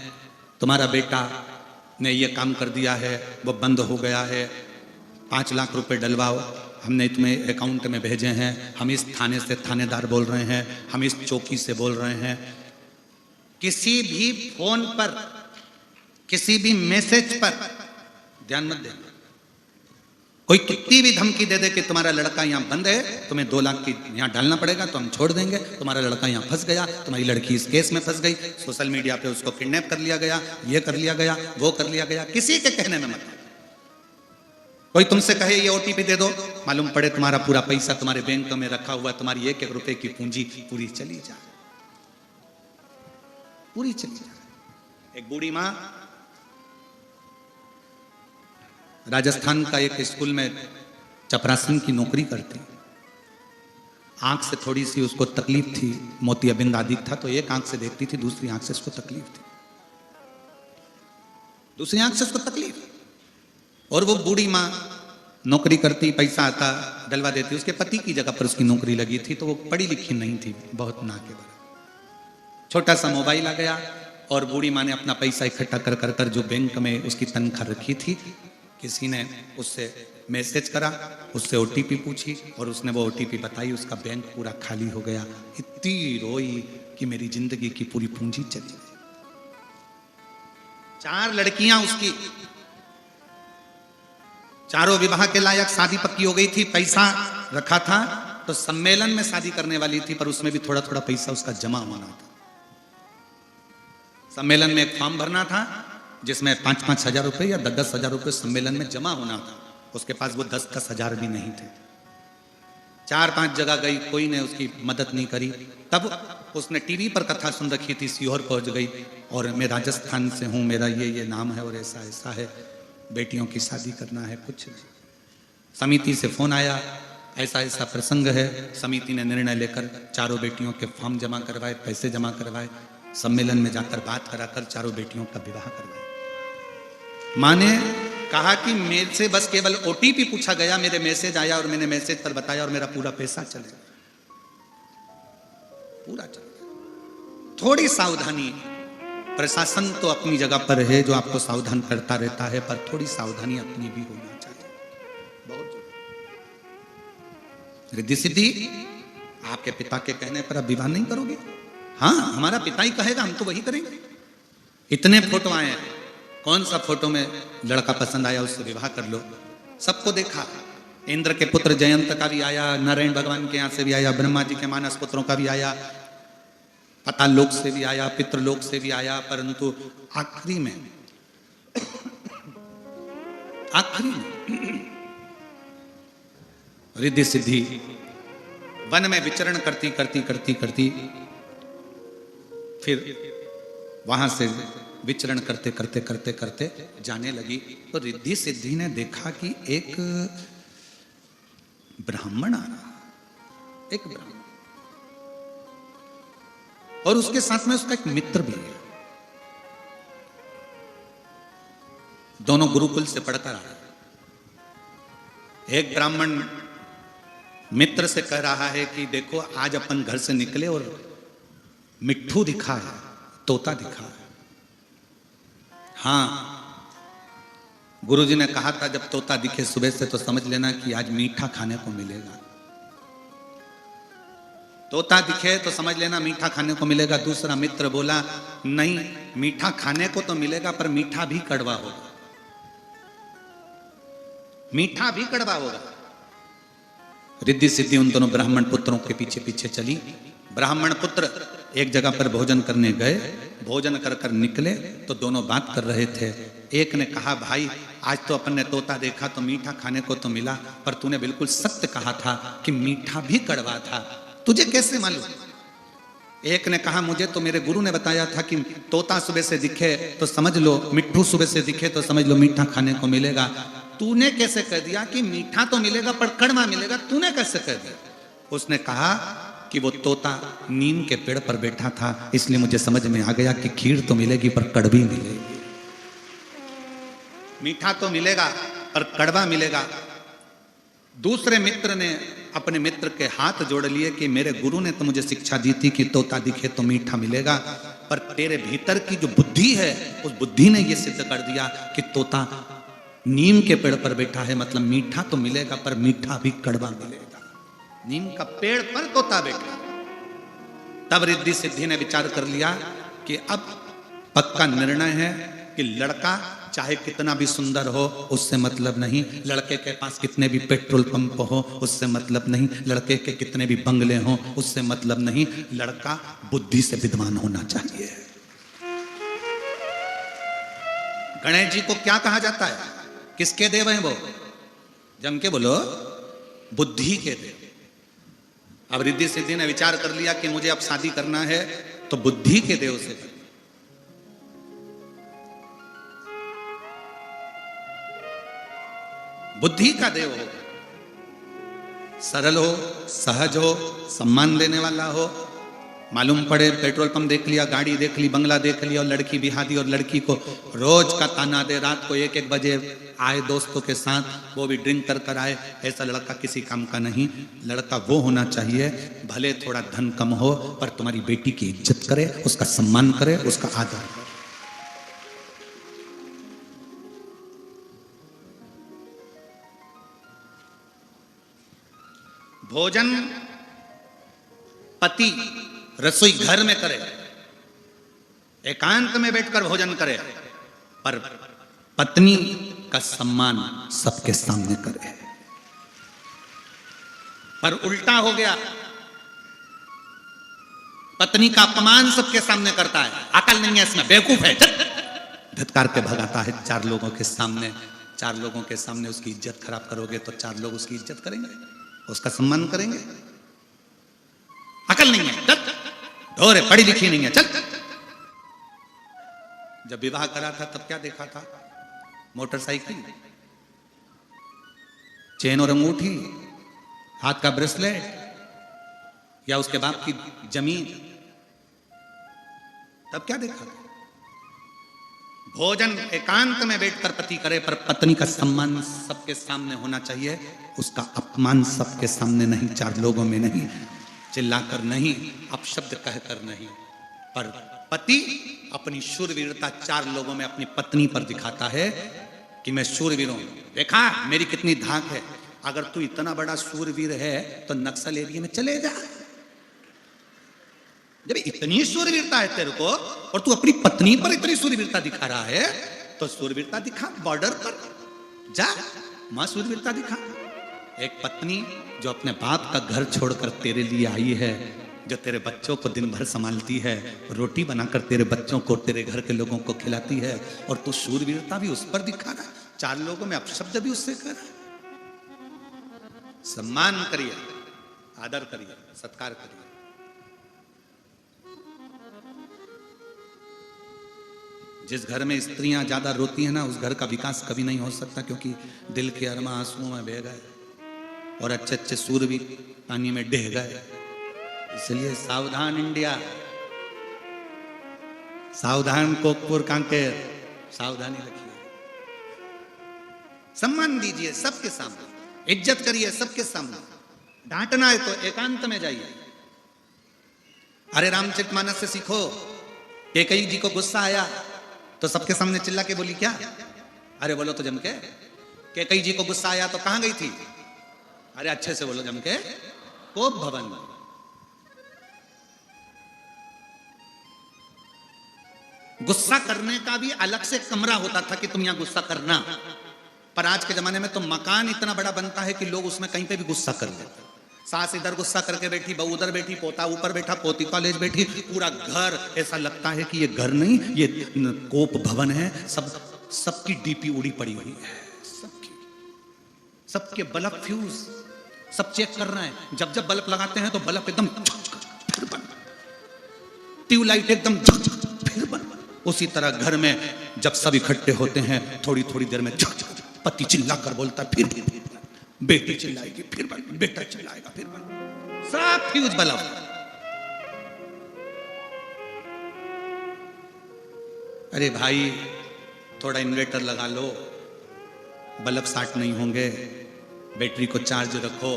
तुम्हारा बेटा ने ये काम कर दिया है, वो बंद हो गया है, 5 लाख रुपए डलवाओ, हमने तुम्हें अकाउंट में भेजे हैं, हम इस थाने से थानेदार बोल रहे हैं, हम इस चौकी से बोल रहे हैं। किसी भी फोन पर, किसी भी मैसेज पर ध्यान मत देना। कोई कितनी भी धमकी दे दे कि तुम्हारा लड़का यहाँ बंद है, तुम्हें 2 लाख की यहाँ डालना पड़ेगा तो हम छोड़ देंगे, तुम्हारा लड़का यहाँ फंस गया, तुम्हारी लड़की इस केस में फंस गई, सोशल मीडिया पे उसको किडनैप कर लिया गया, ये कर लिया गया, वो कर लिया गया, किसी के कहने में मत। कोई तुमसे कहे ये ओटीपी दे दो, मालूम पड़े तुम्हारा पूरा पैसा तुम्हारे बैंक में रखा हुआ, तुम्हारी 1-1 रुपए की पूंजी पूरी चली जाए, पूरी चली जाए। एक बूढ़ी माँ राजस्थान का एक स्कूल में चपरासन की नौकरी करती, आंख से थोड़ी सी उसको तकलीफ थी, मोतियाबिंद आदि था, तो एक आंख से देखती थी, दूसरी आंख से उसको तकलीफ थी, दूसरी आंख से उसको तकलीफ। और वो बूढ़ी माँ नौकरी करती, पैसा आता, डलवा देती। उसके पति की जगह पर उसकी नौकरी लगी थी, तो वो पढ़ी लिखी नहीं थी, बहुत ना के बराबर। छोटा सा मोबाइल आ गया और बूढ़ी माँ ने अपना पैसा इकट्ठा कर कर कर जो बैंक में उसकी तनख्वाह रखी थी, किसी ने उससे मैसेज करा, उससे ओटीपी पूछी और उसने वो ओटीपी बताई, उसका बैंक पूरा खाली हो गया। इतनी रोई कि मेरी जिंदगी की पूरी पूंजी चली गई। 4 लड़कियां उसकी, चारों विवाह के लायक, शादी पक्की हो गई थी, पैसा रखा था तो सम्मेलन में शादी करने वाली थी, पर उसमें भी थोड़ा थोड़ा पैसा उसका जमा होना था। सम्मेलन में एक फॉर्म भरना था जिसमें 5-5 हजार रुपए या 10-10 हजार रुपए सम्मेलन में जमा होना था। उसके पास वो 10-10 हजार भी नहीं थे। 4-5 जगह गई, कोई ने उसकी मदद नहीं करी। तब उसने टीवी पर कथा सुन रखी थी, सीहोर पहुंच गई और मैं राजस्थान से हूं, मेरा ये नाम है और ऐसा ऐसा है, बेटियों की शादी करना है। कुछ नहीं, समिति से फोन आया, ऐसा ऐसा प्रसंग है। समिति ने निर्णय लेकर चारों बेटियों के फॉर्म जमा करवाए, पैसे जमा करवाए, सम्मेलन में जाकर बात कराकर चारों बेटियों का विवाह करवाया। मां ने कहा कि मेरे से बस केवल ओटीपी पूछा गया, मेरे मैसेज आया और मैंने मैसेज पर बताया और मेरा पूरा पैसा चले गया, पूरा चला गया। थोड़ी सावधानी, प्रशासन तो अपनी जगह पर है जो आपको सावधान करता रहता है, पर थोड़ी सावधानी अपनी भी होनी चाहिए, बहुत। रिद्धि सिद्धि, आपके पिता के कहने पर आप विवाह नहीं करोगे? हाँ, हमारा पिता ही कहेगा, हम तो वही करेंगे। इतने फोटो आए हैं, कौन सा फोटो में लड़का पसंद आया उससे विवाह कर लो। सबको देखा, इंद्र के पुत्र जयंत का भी आया, नारायण भगवान के यहाँ से भी आया, ब्रह्मा जी के मानस पुत्रों का भी आया, पाताल लोक से भी आया, पितृलोक से भी आया, परंतु आखिरी में रिद्धि सिद्धि वन में विचरण करती करती करती करती फिर वहां से विचरण करते करते करते करते जाने लगी, तो रिद्धि सिद्धि ने देखा कि एक ब्राह्मण आ रहा, एक ब्राह्मण। और उसके साथ में उसका एक मित्र भी है। दोनों गुरुकुल से पढ़कर आए। एक ब्राह्मण मित्र से कह रहा है कि देखो आज अपन घर से निकले और मिट्ठू दिखा है, तोता दिखा है। हाँ, गुरुजी ने कहा था जब तोता दिखे सुबह से तो समझ लेना कि आज मीठा खाने को मिलेगा। तोता दिखे तो समझ लेना मीठा खाने को मिलेगा। दूसरा मित्र बोला नहीं, मीठा खाने को तो मिलेगा पर मीठा भी कड़वा होगा, मीठा भी कड़वा होगा। रिद्धि सिद्धि उन दोनों ब्राह्मण पुत्रों के पीछे पीछे चली। ब्राह्मण पुत्र एक जगह पर भोजन करने गए। भोजन कर कर निकले तो दोनों बात कर रहे थे। एक ने कहा भाई आज तो अपन ने तोता देखा तो मीठा खाने को तो मिला, पर तूने बिल्कुल सत्य कहा था कि मीठा भी कड़वा था, तुझे कैसे मालूम? एक ने कहा मुझे तो मेरे गुरु ने बताया था कि तोता सुबह से दिखे तो समझ लो, मिट्ठू सुबह से दिखे तो समझ लो मीठा खाने को मिलेगा। तूने कैसे कह दिया कि मीठा तो मिलेगा पर कड़वा मिलेगा, तूने कैसे कह दिया? उसने कहा कि वो तोता नीम के पेड़ पर बैठा था, इसलिए मुझे समझ में आ गया कि खीर तो मिलेगी पर कड़वी मिलेगी, मीठा तो मिलेगा पर कड़वा मिलेगा। दूसरे मित्र ने अपने मित्र के हाथ जोड़ लिए कि मेरे गुरु ने तो मुझे शिक्षा दी थी कि तोता दिखे तो मीठा मिलेगा, पर तेरे भीतर की जो बुद्धि है उस बुद्धि ने यह सिद्ध कर दिया कि तोता नीम के पेड़ पर बैठा है, मतलब मीठा तो मिलेगा पर मीठा भी कड़वा मिलेगा। नीम का पेड़ पर तोता बैठा। तब रिद्धि सिद्धि ने विचार कर लिया कि अब पक्का निर्णय है कि लड़का चाहे कितना भी सुंदर हो उससे मतलब नहीं, लड़के के पास कितने भी पेट्रोल पंप हो उससे मतलब नहीं, लड़के के कितने भी बंगले हो उससे मतलब नहीं, लड़का बुद्धि से विद्वान होना चाहिए। गणेश जी को क्या कहा जाता है? किसके देव हैं वो? जम के बोलो, बुद्धि के देव। अब रिद्धि सिद्धि ने विचार कर लिया कि मुझे अब शादी करना है तो बुद्धि के देव से। बुद्धि का देव हो, सरल हो, सहज हो, सम्मान देने वाला हो। मालूम पड़े पेट्रोल पंप देख लिया, गाड़ी देख ली, बंगला देख लिया और लड़की बिहा दी और लड़की को रोज का ताना दे, रात को 1-1 बजे आए दोस्तों के साथ, वो भी ड्रिंक कर कर आए, ऐसा लड़का किसी काम का नहीं। लड़का वो होना चाहिए भले थोड़ा धन कम हो पर तुम्हारी बेटी की इज्जत करे, उसका सम्मान करे, उसका आदर करे। भोजन पति रसोई घर में करे, एकांत में बैठकर भोजन करे, पर पत्नी का सम्मान सबके सामने करे। पर उल्टा हो गया, पत्नी का अपमान सबके सामने करता है। अकल नहीं है इसमें, बेवकूफ है, धत्कार के भगाता है 4 लोगों के सामने। 4 लोगों के सामने उसकी इज्जत खराब करोगे तो 4 लोग उसकी इज्जत करेंगे, उसका सम्मान करेंगे। अकल नहीं है, ढोरे, पढ़ी लिखी नहीं है, चल। जब विवाह करा था तब क्या देखा था? मोटरसाइकिल, चेन और अंगूठी, हाथ का ब्रेसलेट या उसके बाप की जमीन, तब क्या देखा था? भोजन एकांत में बैठकर पति करे पर पत्नी का सम्मान सबके सामने होना चाहिए, उसका अपमान सबके सामने नहीं, 4 लोगों में नहीं, चिल्लाकर नहीं, अपशब्द कहकर नहीं। पर पति अपनी शूरवीरता 4 लोगों में अपनी पत्नी पर दिखाता है कि मैं शूरवीर हूं, देखा मेरी कितनी धाक है। अगर तू इतना बड़ा शूरवीर है तो नक्सल एरिया में चले जा। जब इतनी शूरवीरता है तेरे को और तू अपनी पत्नी पर इतनी शूरवीरता दिखा रहा है तो शूरवीरता दिखा, बॉर्डर पर जा, मां शूरवीरता दिखा। एक पत्नी जो अपने बाप का घर छोड़कर तेरे लिए आई है, जो तेरे बच्चों को दिन भर संभालती है, रोटी बनाकर तेरे बच्चों को, तेरे घर के लोगों को खिलाती है, और तू शूरवीरता भी उस पर दिखा रहा है, 4 लोगों में अपशब्द भी उससे कर रहा है। सम्मान करिए, आदर करिए, सत्कार करिए। जिस घर में स्त्रियां ज्यादा रोती हैं ना, उस घर का विकास कभी नहीं हो सकता, क्योंकि दिल के अरमा आंसुओं में बह गए और अच्छे अच्छे सूर भी पानी में डह गए। इसलिए सावधान इंडिया, सावधान कोकपुर कांकेर, सावधानी रखिए, सम्मान दीजिए सबके सामने, इज्जत करिए सबके सामने, डांटना है तो एकांत में जाइए। अरे रामचरितमानस से सीखो, कैकेयी जी को गुस्सा आया तो सबके सामने चिल्ला के बोली क्या? अरे बोलो तो जम के। कैकेयी जी को गुस्सा आया तो कहां गई थी? अरे अच्छे से बोलो जम के, कोप भवन। गुस्सा करने का भी अलग से कमरा होता था कि तुम यहां गुस्सा करना, पर आज के जमाने में तो मकान इतना बड़ा बनता है कि लोग उसमें कहीं पे भी गुस्सा कर लेते। सास इधर गुस्सा करके बैठी, बहू उधर बैठी, पोता ऊपर बैठा, पोती कॉलेज बैठी, पूरा घर ऐसा लगता है कि ये घर नहीं, ये कोप भवन है। सबकी डीपी उड़ी पड़ी हुई है, सबके बल्ब फ्यूज सब चेक कर रहे हैं। जब जब बल्ब लगाते हैं तो बल्ब एकदम फिर बंद, ट्यूबलाइट एकदम फिर बंद। उसी तरह घर में जब सब इकट्ठे होते हैं थोड़ी थोड़ी देर में पति चिल्ला कर बोलता है फिर बंद, बेटी चिल्लाएगी फिर बंद, बेटा चिल्लाएगा फिर बंद, सब फ्यूज बल्ब। अरे भाई थोड़ा इन्वर्टर लगा लो, बल्ब शार्ट नहीं होंगे, बैटरी को चार्ज रखो,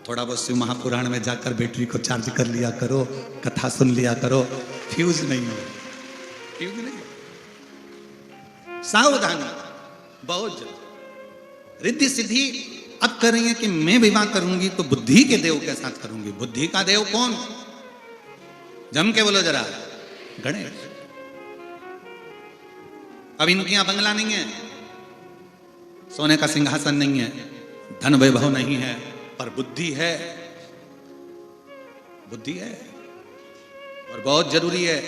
थोड़ा बहुत शिव महापुराण में जाकर बैटरी को चार्ज कर लिया करो, कथा सुन लिया करो, फ्यूज नहीं हो, फ्यूज नहीं हो। सावधान, बहुत रिद्धि सिद्धि अब कर रही है कि मैं विवाह करूंगी तो बुद्धि के देव के साथ करूंगी। बुद्धि का देव कौन? जम के बोलो जरा, गणेश। अब इनके यहां बंगला नहीं है, सोने का सिंहासन नहीं है, धन वैभव नहीं है, पर बुद्धि है, बुद्धि है और बहुत जरूरी है।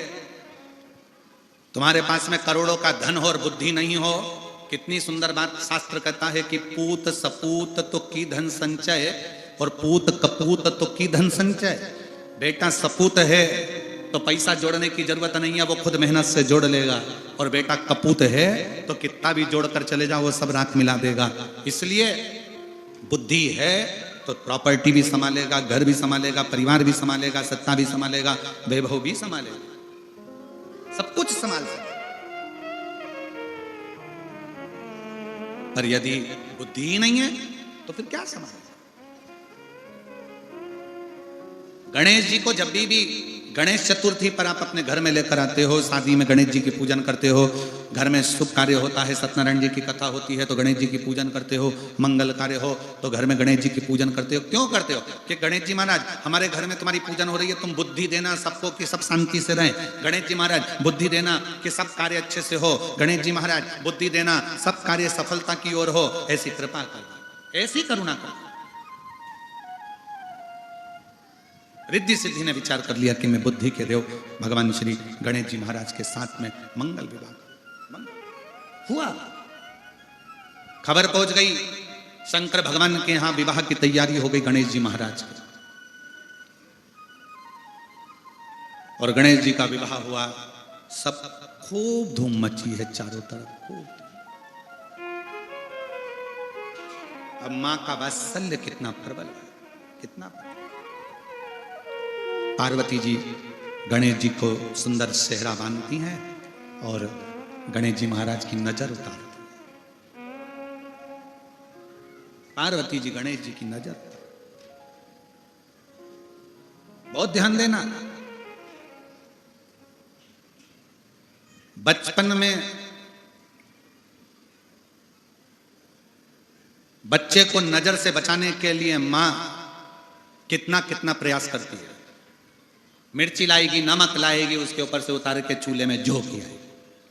तुम्हारे पास में करोड़ों का धन हो और बुद्धि नहीं हो, कितनी सुंदर बात शास्त्र कहता है कि पूत सपूत तो की धन संचय और पूत कपूत तो की धन संचय। बेटा सपूत है तो पैसा जोड़ने की जरूरत नहीं है, वो खुद मेहनत से जोड़ लेगा, और बेटा कपूत है तो कितना भी जोड़कर चले जाओ वो सब रात मिला देगा। इसलिए बुद्धि है तो प्रॉपर्टी भी संभालेगा, घर भी संभालेगा, परिवार भी संभालेगा, सत्ता भी संभालेगा, वैभव भी संभालेगा, सब कुछ संभाल सकता। पर यदि बुद्धि ही नहीं है तो फिर क्या संभालेगा? गणेश जी को जब भी गणेश चतुर्थी पर आप अपने घर में लेकर आते हो, शादी में गणेश जी की पूजन करते हो, घर में शुभ कार्य होता है, सत्यनारायण जी की कथा होती है तो गणेश जी की पूजन करते हो, मंगल कार्य हो तो घर में गणेश जी की पूजन करते हो। क्यों करते हो? कि गणेश जी महाराज हमारे घर में तुम्हारी पूजन हो रही है, तुम बुद्धि देना सबको कि सब शांति से रहें। गणेश जी महाराज बुद्धि देना कि सब कार्य अच्छे से हो। गणेश जी महाराज बुद्धि देना सब कार्य सफलता की ओर हो। ऐसी कृपा कर, ऐसी करुणा कर। रिद्धि सिद्धि ने विचार कर लिया कि मैं बुद्धि के देव भगवान श्री गणेश जी महाराज के साथ में मंगल विवाह हुआ। खबर पहुंच गई, शंकर भगवान के यहां विवाह की तैयारी हो गई गणेश जी महाराज की, और गणेश जी का विवाह हुआ। सब खूब धूम मची है चारों तरफ, खूब। अब मां का वात्सल्य कितना प्रबल है, कितना प्रबल। पार्वती जी गणेश जी को सुंदर सेहरा बांधती हैं और गणेश जी महाराज की नजर उतारती हैं। पार्वती जी गणेश जी की नजर, बहुत ध्यान देना। बचपन में बच्चे को नजर से बचाने के लिए मां कितना कितना प्रयास करती है। मिर्ची लाएगी, नमक लाएगी, उसके ऊपर से उतार के चूल्हे में झोंक आएगी,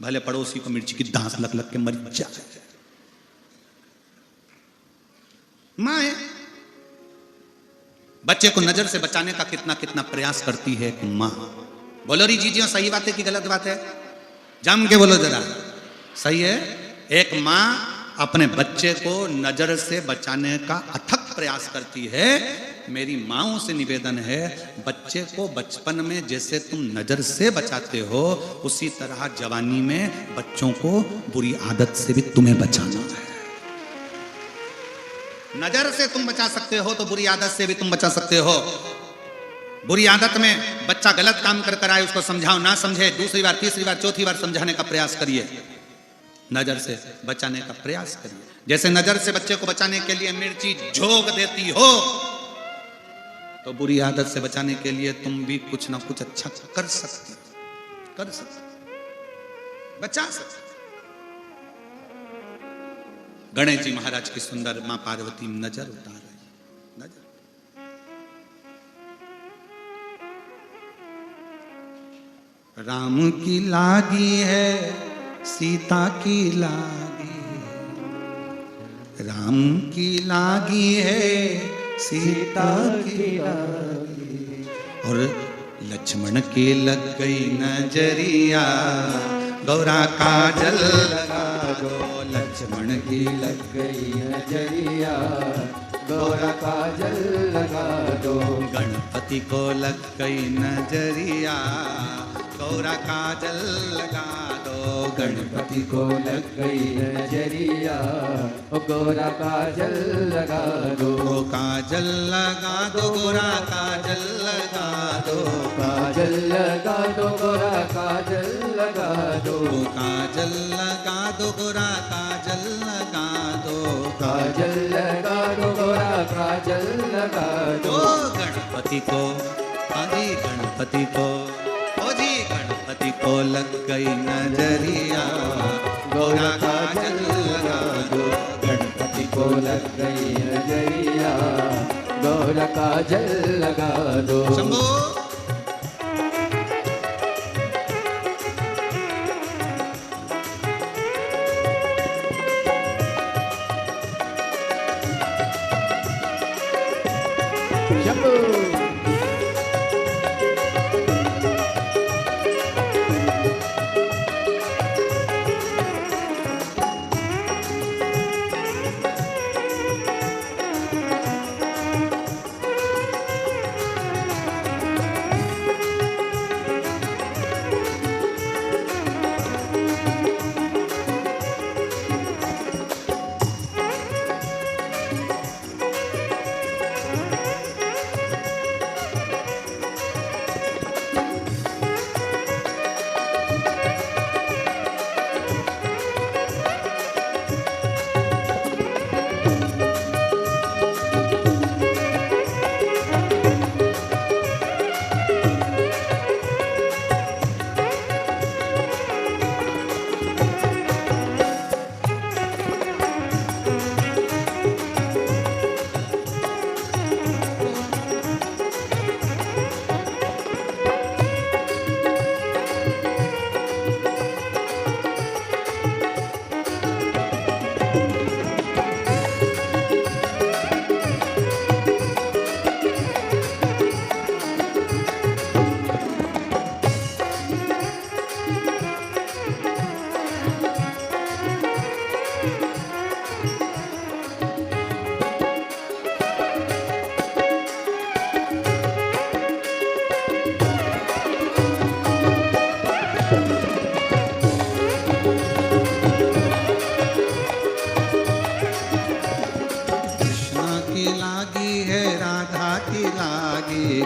भले पड़ोसी को मिर्ची की दांत लग लग के मर जाए। मां है, बच्चे को नजर से बचाने का कितना कितना प्रयास करती है मां। बोलो री जीजियों, सही बात है कि गलत बात है? जम के बोलो जरा, सही है। एक मां अपने बच्चे को नजर से बचाने का अथक प्रयास करती है। मेरी माओं से निवेदन है, बच्चे को बचपन में जैसे तुम नजर से बचाते हो, उसी तरह जवानी में बच्चों को बुरी आदत से भी तुम्हें बचाना है। नजर से तुम बचा सकते हो तो बुरी आदत से भी तुम बचा सकते हो। बुरी आदत में बच्चा गलत काम कर कर आए, उसको समझाओ, ना समझे, दूसरी बार, तीसरी बार, चौथी बार समझाने का प्रयास करिए, नजर से बचाने का प्रयास करिए। जैसे नजर से बच्चे को बचाने के लिए मिर्ची झोंक देती हो, तो बुरी आदत से बचाने के लिए तुम भी कुछ ना कुछ अच्छा कर सकती, बचा सकते। गणेश जी महाराज की सुंदर मां पार्वती नजर उतार रही, नजर। राम की लागी है, सीता की लागी, राम की लागी है, सीता की लागी, और लक्ष्मण की लग गई नजरिया, गौरा काजल लगा दो, लक्ष्मण की लग गई नजरिया, गौरा काजल लगा दो, गणपति को लग गई नजरिया, गौरा काजल लगा दो, गणपति को लग गई नजरिया, गौरा काजल लगा दो, काजल लगा दो, गौरा काजल लगा दो, काजल लगा दो, गौरा काजल लगा दो, काजल लगा दो, गौरा काजल लगा दो, काजल लगा दो, गौरा काजल लगा दो, गणपति को, आदि गणपति को, गणपति को लग गई नजरिया, गौरा काजल लगा दो, गणपति को लग गई नजरिया, गौरा काजल लगा दो। शंभो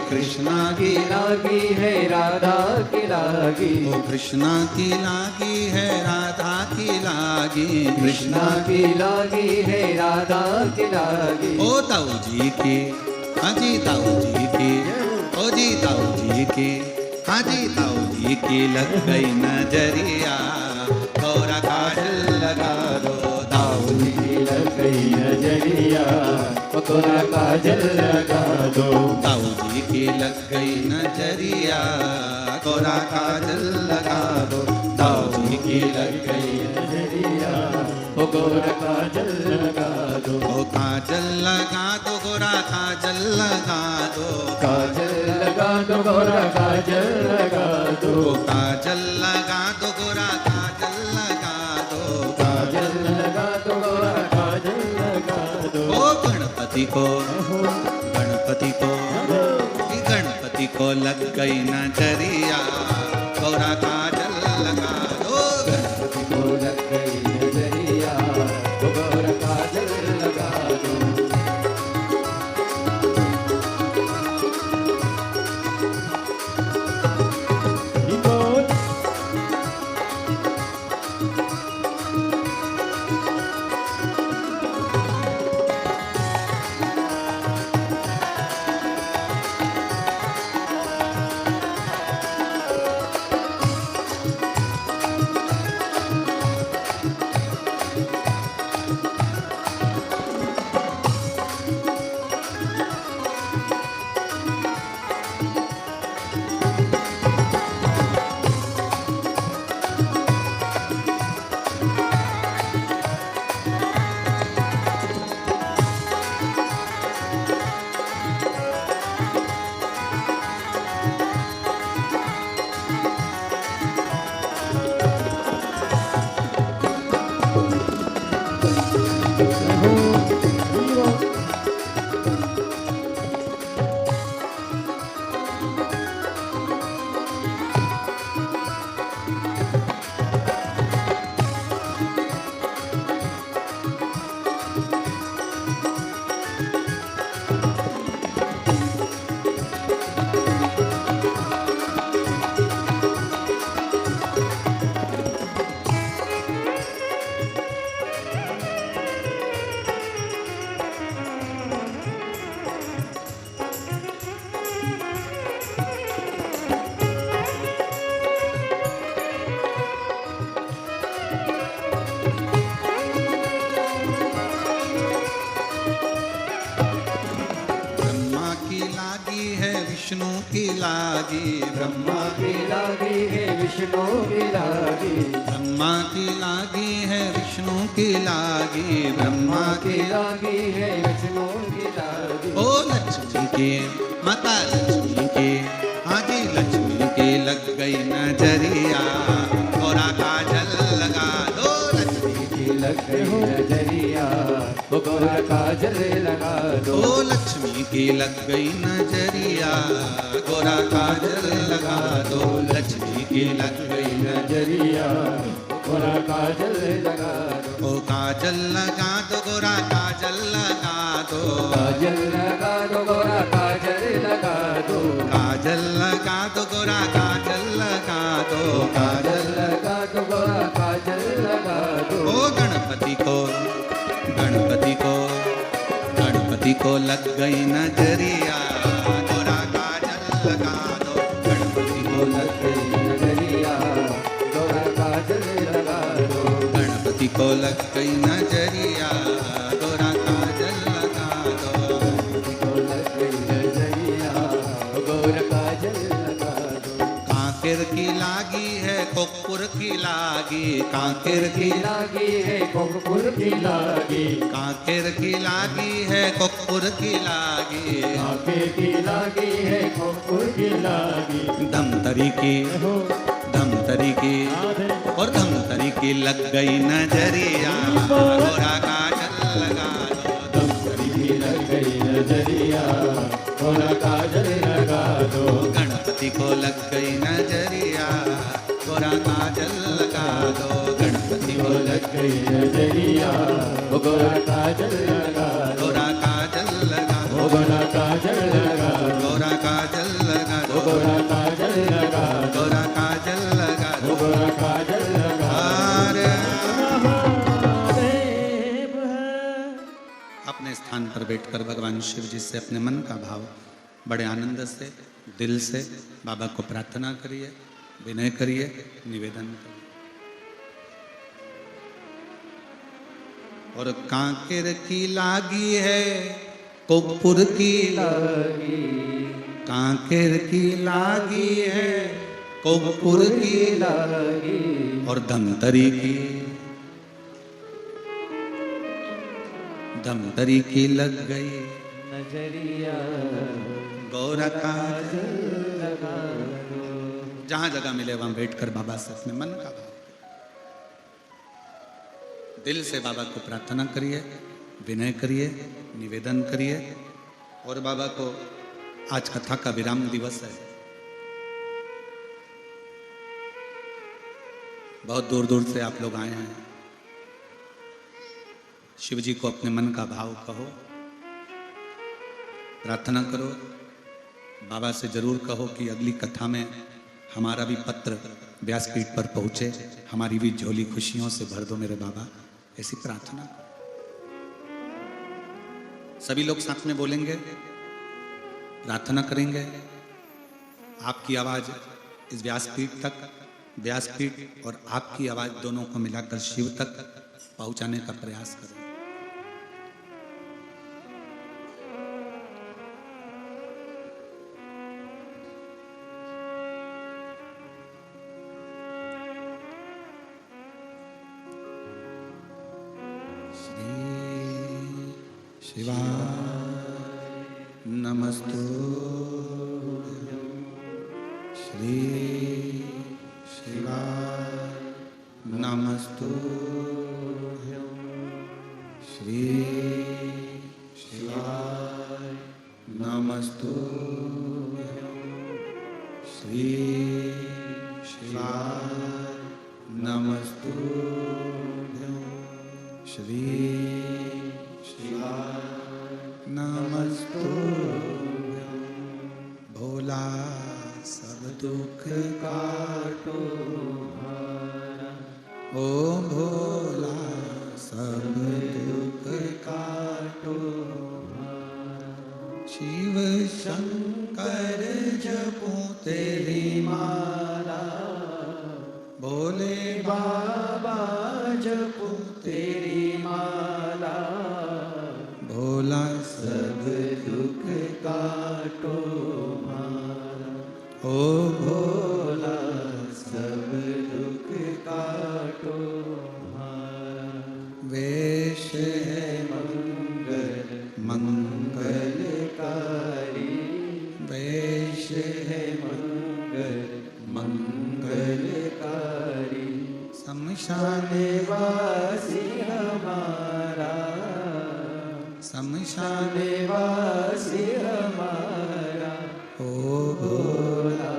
कृष्णा की लागी है, राधा की लागी, ओ कृष्णा की लागी है, राधा की लागी, कृष्णा की लागी है, राधा की लागी, ओ ताऊ जी की, हाजी ताऊ जी की, ओ जी ताऊ जी की, हाजी ताऊ जी की लग गई नजरिया, गौरा काजल लगा दो, ताऊ जी की लग गई नजरिया, गौरा काजल लगा दो, ताऊ जी की लग गई नजरिया, गौरा काजल लगा दो, ताऊ जी की लग गई नजरिया, गौरा काजल लगा दो, ओ काजल लगा दो, गौरा काजल लगा दो, काजल लगा दो, गौरा काजल लगा दो, काजल लगा दो, गौरा काजल लगा दो, काजल लगा दो, गौरा काजल लगा दो, ओ गणपति को, गणपति को, गणपति को लग गई नजरिया, गौरा काजल लगा दो, गणपति को लग गई नजरिया, गौरा काजल लगा दो। विष्णु की लागी, ब्रह्मा की लागी है विष्णु की लागी, ब्रह्मा की लागी है विष्णु की लागी, ब्रह्मा की लागी है विष्णु की लागी। ओ लक्ष्मी की माता लक्ष्मी की, आजी लक्ष्मी की लग गई नजरिया, गोरा काजल लगा दो लक्ष्मी की लग गई नजरिया, गोरा काजल लगा दो। ओ लक्ष्मी की लग गई नजरिया, गोरा काजल लगा दो, लक्ष्मी की लग गई नजरिया, गोरा काजल लगा दो। ओ काजल लगा दो, गोरा काजल लगा दो, काजल लगा दो, गोरा काजल लगा दो, काजल लगा दो, गोरा काजल लगा दो, काजल लगा दो, गोरा काजल लगा दो। ओ गणपति को, गणपति को, गणपति को लग गई नजरिया, गोरा काजल लगा दो, गणपति को लग गई नजरिया, गोरा काजल लगा दो। गणपति को लग गई नजरिया, गोरा काजल लगा दो, को लग गई नजरिया, गोरा काजल लगा दो। कांकेर की लागी है कोकपुर की लागी, कांकेर की लागी है कोकपुर की लागी, कांकेर की लागी है कोकपुर की लागी, कांकेर की लागी है कोकपुर की लागी। धमतरी की, धमतरी की और धमतरी की लग गई नजरिया, गोरा काजल लगा दो, धमतरी की लग गई नजरिया, गोरा काजल लगा दो। गणपति को लग गई नजरिया, गोरा काजल लगा दो, गणपति को लग गई नजरिया, गोरा काजल लगा दो। गोरा काजल लगा दो, गोरा काजल लगा दो, गोरा काजल लगा दो, गोरा काजल लगा दो, गोरा काजल लगा दो, गोरा काजल लगा अरे देव है। अपने स्थान पर बैठकर भगवान शिव जी से अपने मन का भाव बड़े आनंद से दिल से बाबा को प्रार्थना करिए, विनय करिए, निवेदन करिए। और कांकेर की लागी है कोकपुर की लागी, कांकेर की लागी है कोकपुर की लागी, और धमतरी की, धमतरी की लग गई नजरिया, गोरा काजल लगा दो। जहां जगह मिले वहां बैठकर बाबा से अपने मन का भाव दिल से बाबा को प्रार्थना करिए, विनय करिए, निवेदन करिए। और बाबा को आज कथा का विराम दिवस है, बहुत दूर दूर से आप लोग आए हैं। शिव जी को अपने मन का भाव कहो, प्रार्थना करो, बाबा से जरूर कहो कि अगली कथा में हमारा भी पत्र व्यासपीठ पर पहुंचे, हमारी भी झोली खुशियों से भर दो मेरे बाबा, ऐसी प्रार्थना। सभी लोग साथ में बोलेंगे, प्रार्थना करेंगे। आपकी आवाज इस व्यासपीठ तक, व्यासपीठ और आपकी आवाज दोनों को मिलाकर शिव तक पहुंचाने का प्रयास करें। शिवाय नमस्तुभ्यं, श्री शिवाय नमस्तुभ्यं, श्री शिवाय नमस्तुभ्यं, श्री शिवाय नमस्तुभ्यं, श्री नमस्तुभ्यं। भोला सब दुख काटो हरा, ओ भोला सब दुख काटो हरा। शिव शंकर जपो तेरी माला, भोले बाबा जपो तेरी माला, भोला सब दुख काटो माला। मंगलकारी शमशान निवासी हमारा, शमशान निवासी हमारा, ओ भोला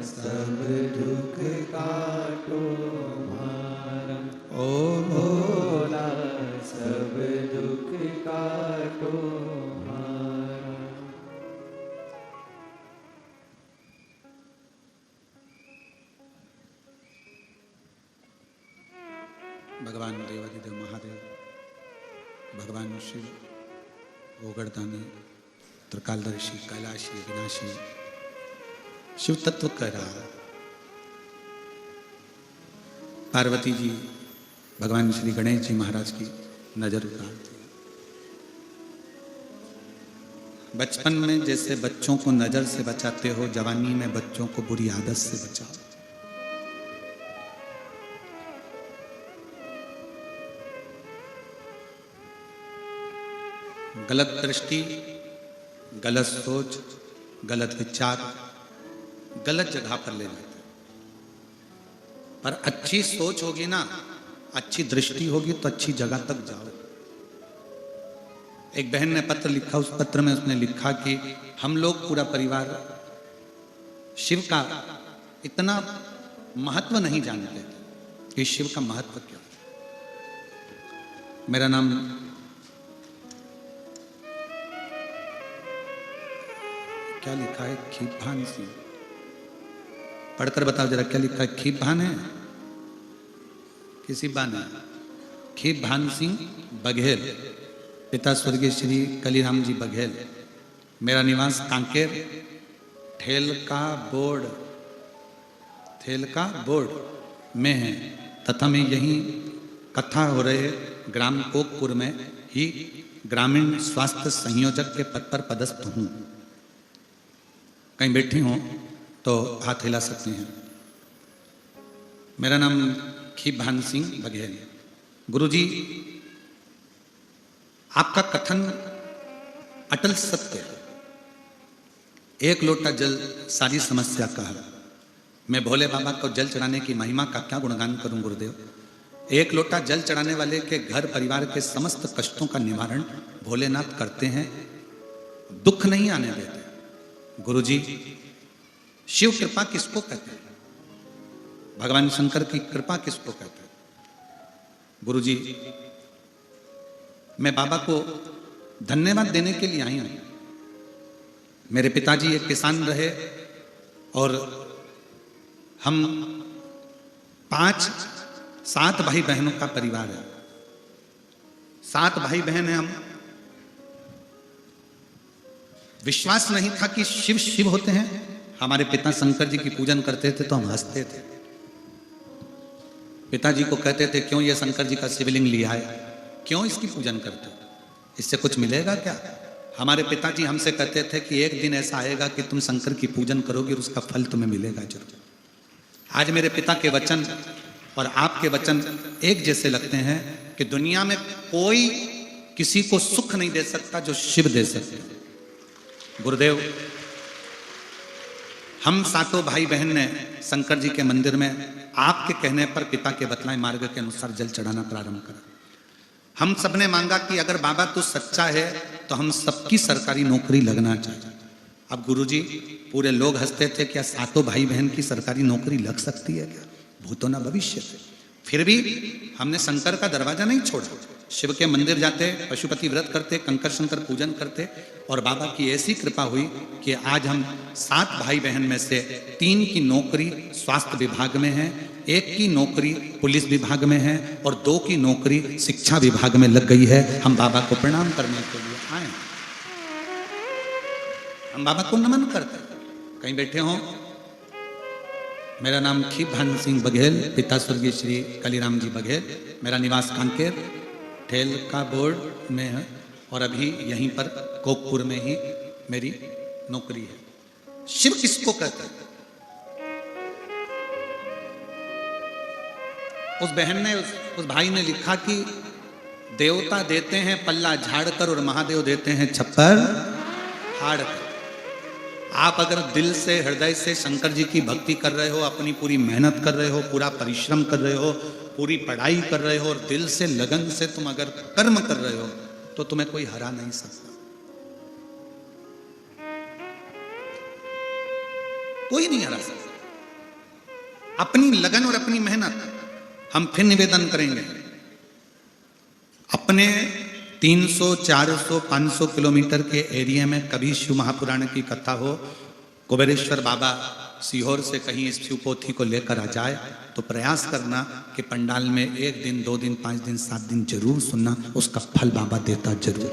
सब दुख काटो हमारा, ओ भोला सब दुख काटो हमारा। भगवान देवादिदेव महादेव, भगवान शिव, ओगड़दानी, त्रिकालदर्शी, कैलाशी, विनाशी, शिव तत्व कह रहा। पार्वती जी भगवान श्री गणेश जी महाराज की नजर उतारती। बचपन में जैसे बच्चों को नजर से बचाते हो, जवानी में बच्चों को बुरी आदत से बचाओ। गलत दृष्टि, गलत सोच, गलत विचार गलत जगह पर ले जाते। पर अच्छी सोच होगी ना, अच्छी दृष्टि होगी तो अच्छी जगह तक जाओ। एक बहन ने पत्र लिखा, उस पत्र में उसने लिखा कि हम लोग पूरा परिवार शिव का इतना महत्व नहीं जानते कि शिव का महत्व क्या है। मेरा नाम क्या लिखा है, खीभान सिंह। पढ़कर बताओ जरा क्या लिखा है। खीभान है, किसी बान है। खीभान सिंह बघेल, पिता स्वर्गीय श्री कलीराम जी बघेल। मेरा निवास कांकेर ठेलका बोर्ड में है तथा मैं यहीं कथा हो रहे ग्राम कोकपुर में ही ग्रामीण स्वास्थ्य संयोजक के पद पर पदस्थ हूँ। कहीं बैठी हूँ तो हाथ हिला सकते हैं। मेरा नाम खीभान सिंह बघेल। गुरुजी, आपका कथन अटल सत्य है। एक लोटा जल सारी समस्या का है। मैं भोले बाबा को जल चढ़ाने की महिमा का क्या गुणगान करूं गुरुदेव। एक लोटा जल चढ़ाने वाले के घर परिवार के समस्त कष्टों का निवारण भोलेनाथ करते हैं, दुख नहीं आने देते। गुरुजी, शिव कृपा किसको कहते हैं? भगवान शंकर की कृपा किसको कहते हैं? गुरुजी, मैं बाबा को धन्यवाद देने के लिए आई हूं। मेरे पिताजी एक किसान रहे और हम 5-7 भाई बहनों का परिवार है। 7 भाई बहन हैं हम। विश्वास नहीं था कि शिव शिव होते हैं। हमारे पिता शंकर जी की पूजन करते थे तो हम हंसते थे। पिताजी को कहते थे, क्यों ये शंकर जी का शिवलिंग लिया है, क्यों इसकी पूजन करते हो, इससे कुछ मिलेगा क्या? हमारे पिताजी हमसे कहते थे कि एक दिन ऐसा आएगा कि तुम शंकर की पूजन करोगे और उसका फल तुम्हें मिलेगा जरूर। आज मेरे पिता के वचन और आपके वचन एक जैसे लगते हैं कि दुनिया में कोई किसी को सुख नहीं दे सकता जो शिव दे सकते। गुरुदेव, हम 7 भाई बहन ने शंकर जी के मंदिर में आपके कहने पर पिता के बतलाए मार्ग के अनुसार जल चढ़ाना प्रारंभ करा। हम सबने मांगा कि अगर बाबा तू सच्चा है तो हम सबकी सरकारी नौकरी लगना चाहिए। अब गुरुजी, पूरे लोग हंसते थे, क्या 7 भाई बहन की सरकारी नौकरी लग सकती है क्या? भूतो ना भविष्य थे। फिर भी हमने शंकर का दरवाजा नहीं छोड़ा। शिव के मंदिर जाते, पशुपति व्रत करते, कंकर शंकर पूजन करते और बाबा की ऐसी कृपा हुई कि आज हम 7 भाई बहन में से 3 की नौकरी स्वास्थ्य विभाग में है, 1 की नौकरी पुलिस विभाग में है और 2 की नौकरी शिक्षा विभाग में लग गई है। हम बाबा को प्रणाम करने के लिए आए। हम बाबा को नमन करते। कहीं बैठे हों। मेरा नाम खीभान सिंह बघेल, पिता स्वर्गीय श्री कलीराम जी बघेल। मेरा निवास कांकेर ठेलका बोर्ड में है और अभी यहीं पर कोकपुर में ही मेरी नौकरी है। शिव किसको कहते हैं? उस बहन ने उस भाई ने लिखा कि देवता देते हैं पल्ला झाड़कर और महादेव देते हैं छप्पर फाड़कर। आप अगर दिल से हृदय से शंकर जी की भक्ति कर रहे हो, अपनी पूरी मेहनत कर रहे हो, पूरा परिश्रम कर रहे हो, पूरी पढ़ाई कर रहे हो और दिल से लगन से तुम अगर कर्म कर रहे हो तो तुम्हें कोई हरा नहीं सकता, कोई नहीं हरा सकता। अपनी लगन और अपनी मेहनत हम फिर निवेदन करेंगे, अपने 300, 400, 500 किलोमीटर के एरिया में कभी शिव महापुराण की कथा हो, कुबेरेश्वर बाबा सीहोर से कहीं इस शिव पोथी को लेकर आ जाए तो प्रयास करना कि पंडाल में 1 दिन, 2 दिन, 5 दिन, 7 दिन जरूर सुनना, उसका फल बाबा देता जरूर है,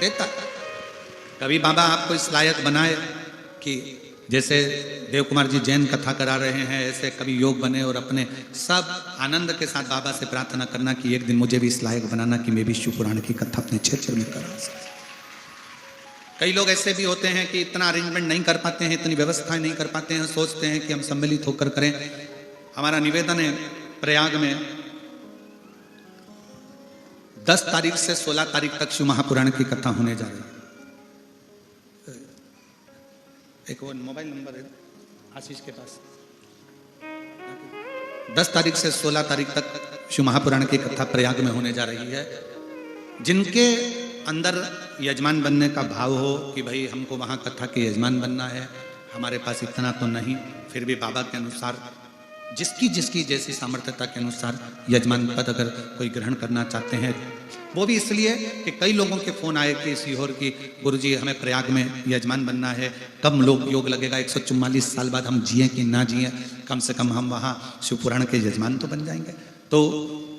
देता। कभी बाबा आपको इस लायक बनाए कि जैसे देव कुमार जी जैन कथा करा रहे हैं, ऐसे कभी योग बने और अपने सब आनंद के साथ बाबा से प्रार्थना करना कि एक दिन मुझे भी इस लायक बनाना कि मैं भी शिव पुराण की कथा अपने क्षेत्र में करा सकूं। कई लोग ऐसे भी होते हैं कि इतना अरेंजमेंट नहीं कर पाते हैं, इतनी व्यवस्थाएं नहीं कर पाते हैं, सोचते हैं कि हम सम्मिलित होकर करें। हमारा निवेदन है, प्रयाग में 10 तारीख से 16 तारीख तक शिव महापुराण की कथा होने जा रही है। एक वो मोबाइल नंबर है आशीष के पास। 10 तारीख से 16 तारीख तक शिव महापुराण की कथा प्रयाग में होने जा रही है। जिनके अंदर यजमान बनने का भाव हो कि भाई हमको वहाँ कथा के यजमान बनना है, हमारे पास इतना तो नहीं, फिर भी बाबा के अनुसार जिसकी जिसकी जैसी सामर्थ्यता के अनुसार यजमान पद अगर कोई ग्रहण करना चाहते हैं, वो भी इसलिए कि कई लोगों के फोन आए कि सीहोर की गुरुजी हमें प्रयाग में यजमान बनना है, कब लोग योग लगेगा, 144 साल बाद हम जिए कि ना जिए, कम से कम हम वहाँ शिव पुराण के यजमान तो बन जाएंगे। तो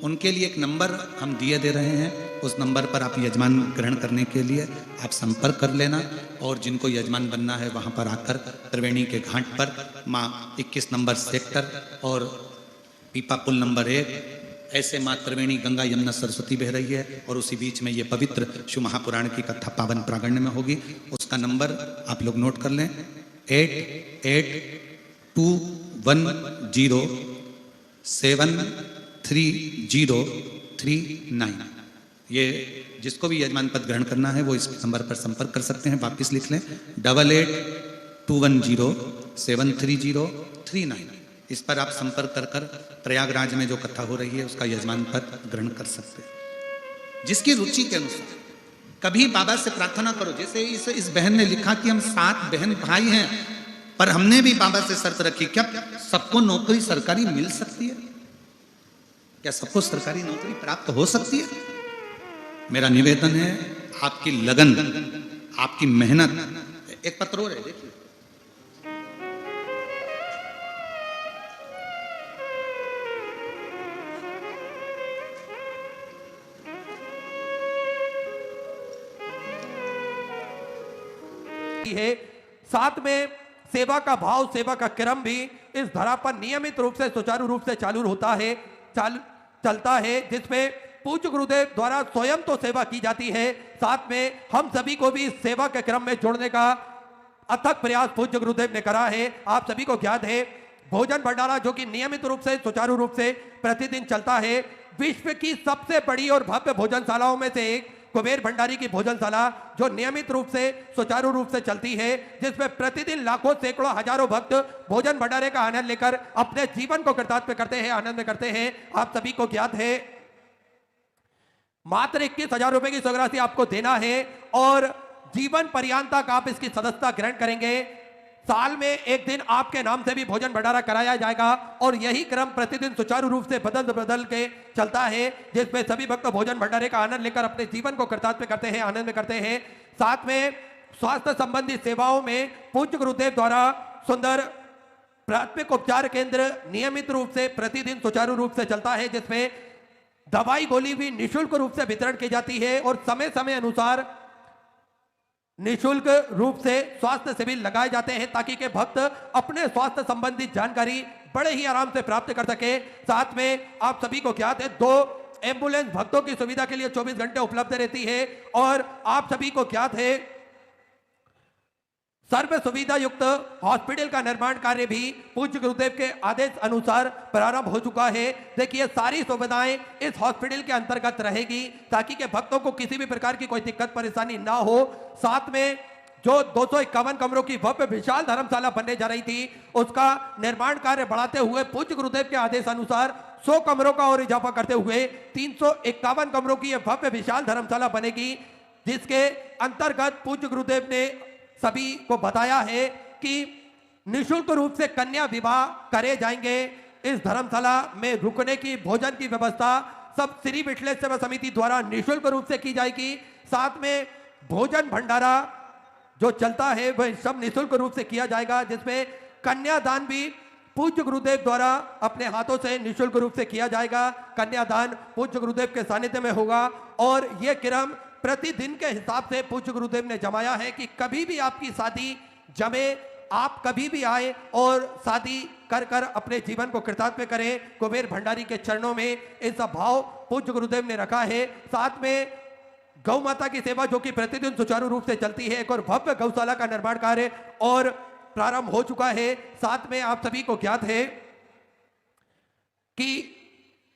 उनके लिए एक नंबर हम दिए दे रहे हैं, उस नंबर पर आप यजमान ग्रहण करने के लिए आप संपर्क कर लेना, और जिनको यजमान बनना है वहाँ पर आकर त्रिवेणी के घाट पर माँ 21 नंबर सेक्टर और पीपा पुल नंबर 1 ऐसे माँ त्रिवेणी गंगा यमुना सरस्वती बह रही है और उसी बीच में ये पवित्र शिव महापुराण की कथा पावन प्रांगण में होगी। उसका नंबर आप लोग नोट कर लें, 8821073039। ये जिसको भी यजमान पद ग्रहण करना है वो इस नंबर पर संपर्क कर सकते हैं। वापिस लिख लें 8821073039। इस पर आप संपर्क कर कर प्रयागराज में जो कथा हो रही है उसका यजमान पद ग्रहण कर सकते हैं, जिसकी रुचि के अनुसार। कभी बाबा से प्रार्थना करो, जैसे इस बहन ने लिखा कि हम 7 बहन भाई हैं, पर हमने भी बाबा से शर्त रखी, क्या सबको नौकरी सरकारी मिल सकती है? क्या सबको सरकारी नौकरी प्राप्त हो सकती है? मेरा निवेदन है, आपकी लगन, आपकी मेहनत। एक पत्र और है, देखिए, है। साथ में सेवा का भाव, सेवा का क्रम भी इस धरा पर नियमित रूप से सुचारू रूप से चालू होता है, चलता है, जिसमें पूज्य गुरुदेव द्वारा स्वयं तो सेवा की जाती है, साथ में हम सभी को भी इस सेवा के क्रम में जोड़ने का अथक प्रयास पूज्य गुरुदेव ने करा है। आप सभी को ज्ञात है, भोजन भंडारा जो कि नियमित रूप से सुचारू रूप से प्रतिदिन चलता है, विश्व की सबसे बड़ी और भव्य भोजनशालाओं में से एक कुबेर भंडारी की भोजनशाला जो नियमित रूप से सुचारू रूप से चलती है, जिसमें प्रतिदिन लाखों, सैकड़ों, हजारों भक्त भोजन भंडारे का आनंद लेकर अपने जीवन को कृतार्थ करते हैं, आनंद करते हैं। आप सभी को ज्ञात है, मात्र 21,000 रुपए की स्वराशि आपको देना है और जीवन पर्यंत तक आप इसकी सदस्यता ग्रहण करेंगे। साल में एक दिन आपके नाम से भी भोजन भंडारा कराया जाएगा और यही क्रम प्रतिदिन सुचारू रूप से बदल के चलता है, जिसमें सभी भक्त भोजन भंडारे का आनंद लेकर अपने जीवन को कृतार्थ करते हैं, आनंद करते हैं। साथ में स्वास्थ्य संबंधी सेवाओं में पूज्य गुरुदेव द्वारा सुंदर प्राथमिक उपचार केंद्र नियमित रूप से प्रतिदिन सुचारू रूप से चलता है, जिसमें दवाई गोली भी निःशुल्क रूप से वितरण की जाती है और समय समय अनुसार निःशुल्क रूप से स्वास्थ्य शिविर लगाए जाते हैं, ताकि के भक्त अपने स्वास्थ्य संबंधी जानकारी बड़े ही आराम से प्राप्त कर सके। साथ में आप सभी को ज्ञात है, 2 एम्बुलेंस भक्तों की सुविधा के लिए 24 घंटे उपलब्ध रहती है और आप सभी को ज्ञात है, सर्व सुविधा युक्त हॉस्पिटल का निर्माण कार्य भी पूज्य गुरुदेव के आदेश अनुसार प्रारंभ हो चुका है। देखिए, सारी सुविधाएं इस हॉस्पिटल के अंतर्गत रहेगी, ताकि के भक्तों को किसी भी प्रकार की कोई दिक्कत परेशानी ना हो। साथ में जो 251 कमरों की भव्य विशाल धर्मशाला बनने जा रही थी, उसका निर्माण कार्य बढ़ाते हुए पूज्य गुरुदेव के आदेश अनुसार 100 कमरों का और इजाफा करते हुए 351 कमरों की यह भव्य विशाल धर्मशाला बनेगी, जिसके अंतर्गत पूज्य गुरुदेव ने सभी को बताया है कि निःशुल्क रूप से कन्या विवाह करे जाएंगे। इस धर्मशाला में रुकने की, भोजन की व्यवस्था सब श्री विठलेश्वर सेवा समिति द्वारा निःशुल्क रूप से की जाएगी। साथ में भोजन भंडारा जो चलता है वह सब निःशुल्क रूप से किया जाएगा, जिसमें कन्यादान भी पूज्य गुरुदेव द्वारा अपने हाथों से निःशुल्क रूप से किया जाएगा। कन्यादान पूज्य गुरुदेव के सानिध्य में होगा और यह क्रम प्रतिदिन के हिसाब से पूज्य गुरुदेव ने जमाया है कि कभी भी आपकी शादी जमे, आप कभी भी आए और शादी कर कर अपने जीवन को कृतार्थ करें। कुबेर भंडारी के चरणों में ऐसा भाव पूज्य गुरुदेव ने रखा है। साथ में गौ माता की सेवा जो कि प्रतिदिन सुचारू रूप से चलती है, एक और भव्य गौशाला का निर्माण कार्य और प्रारंभ हो चुका है। साथ में आप सभी को ज्ञात है कि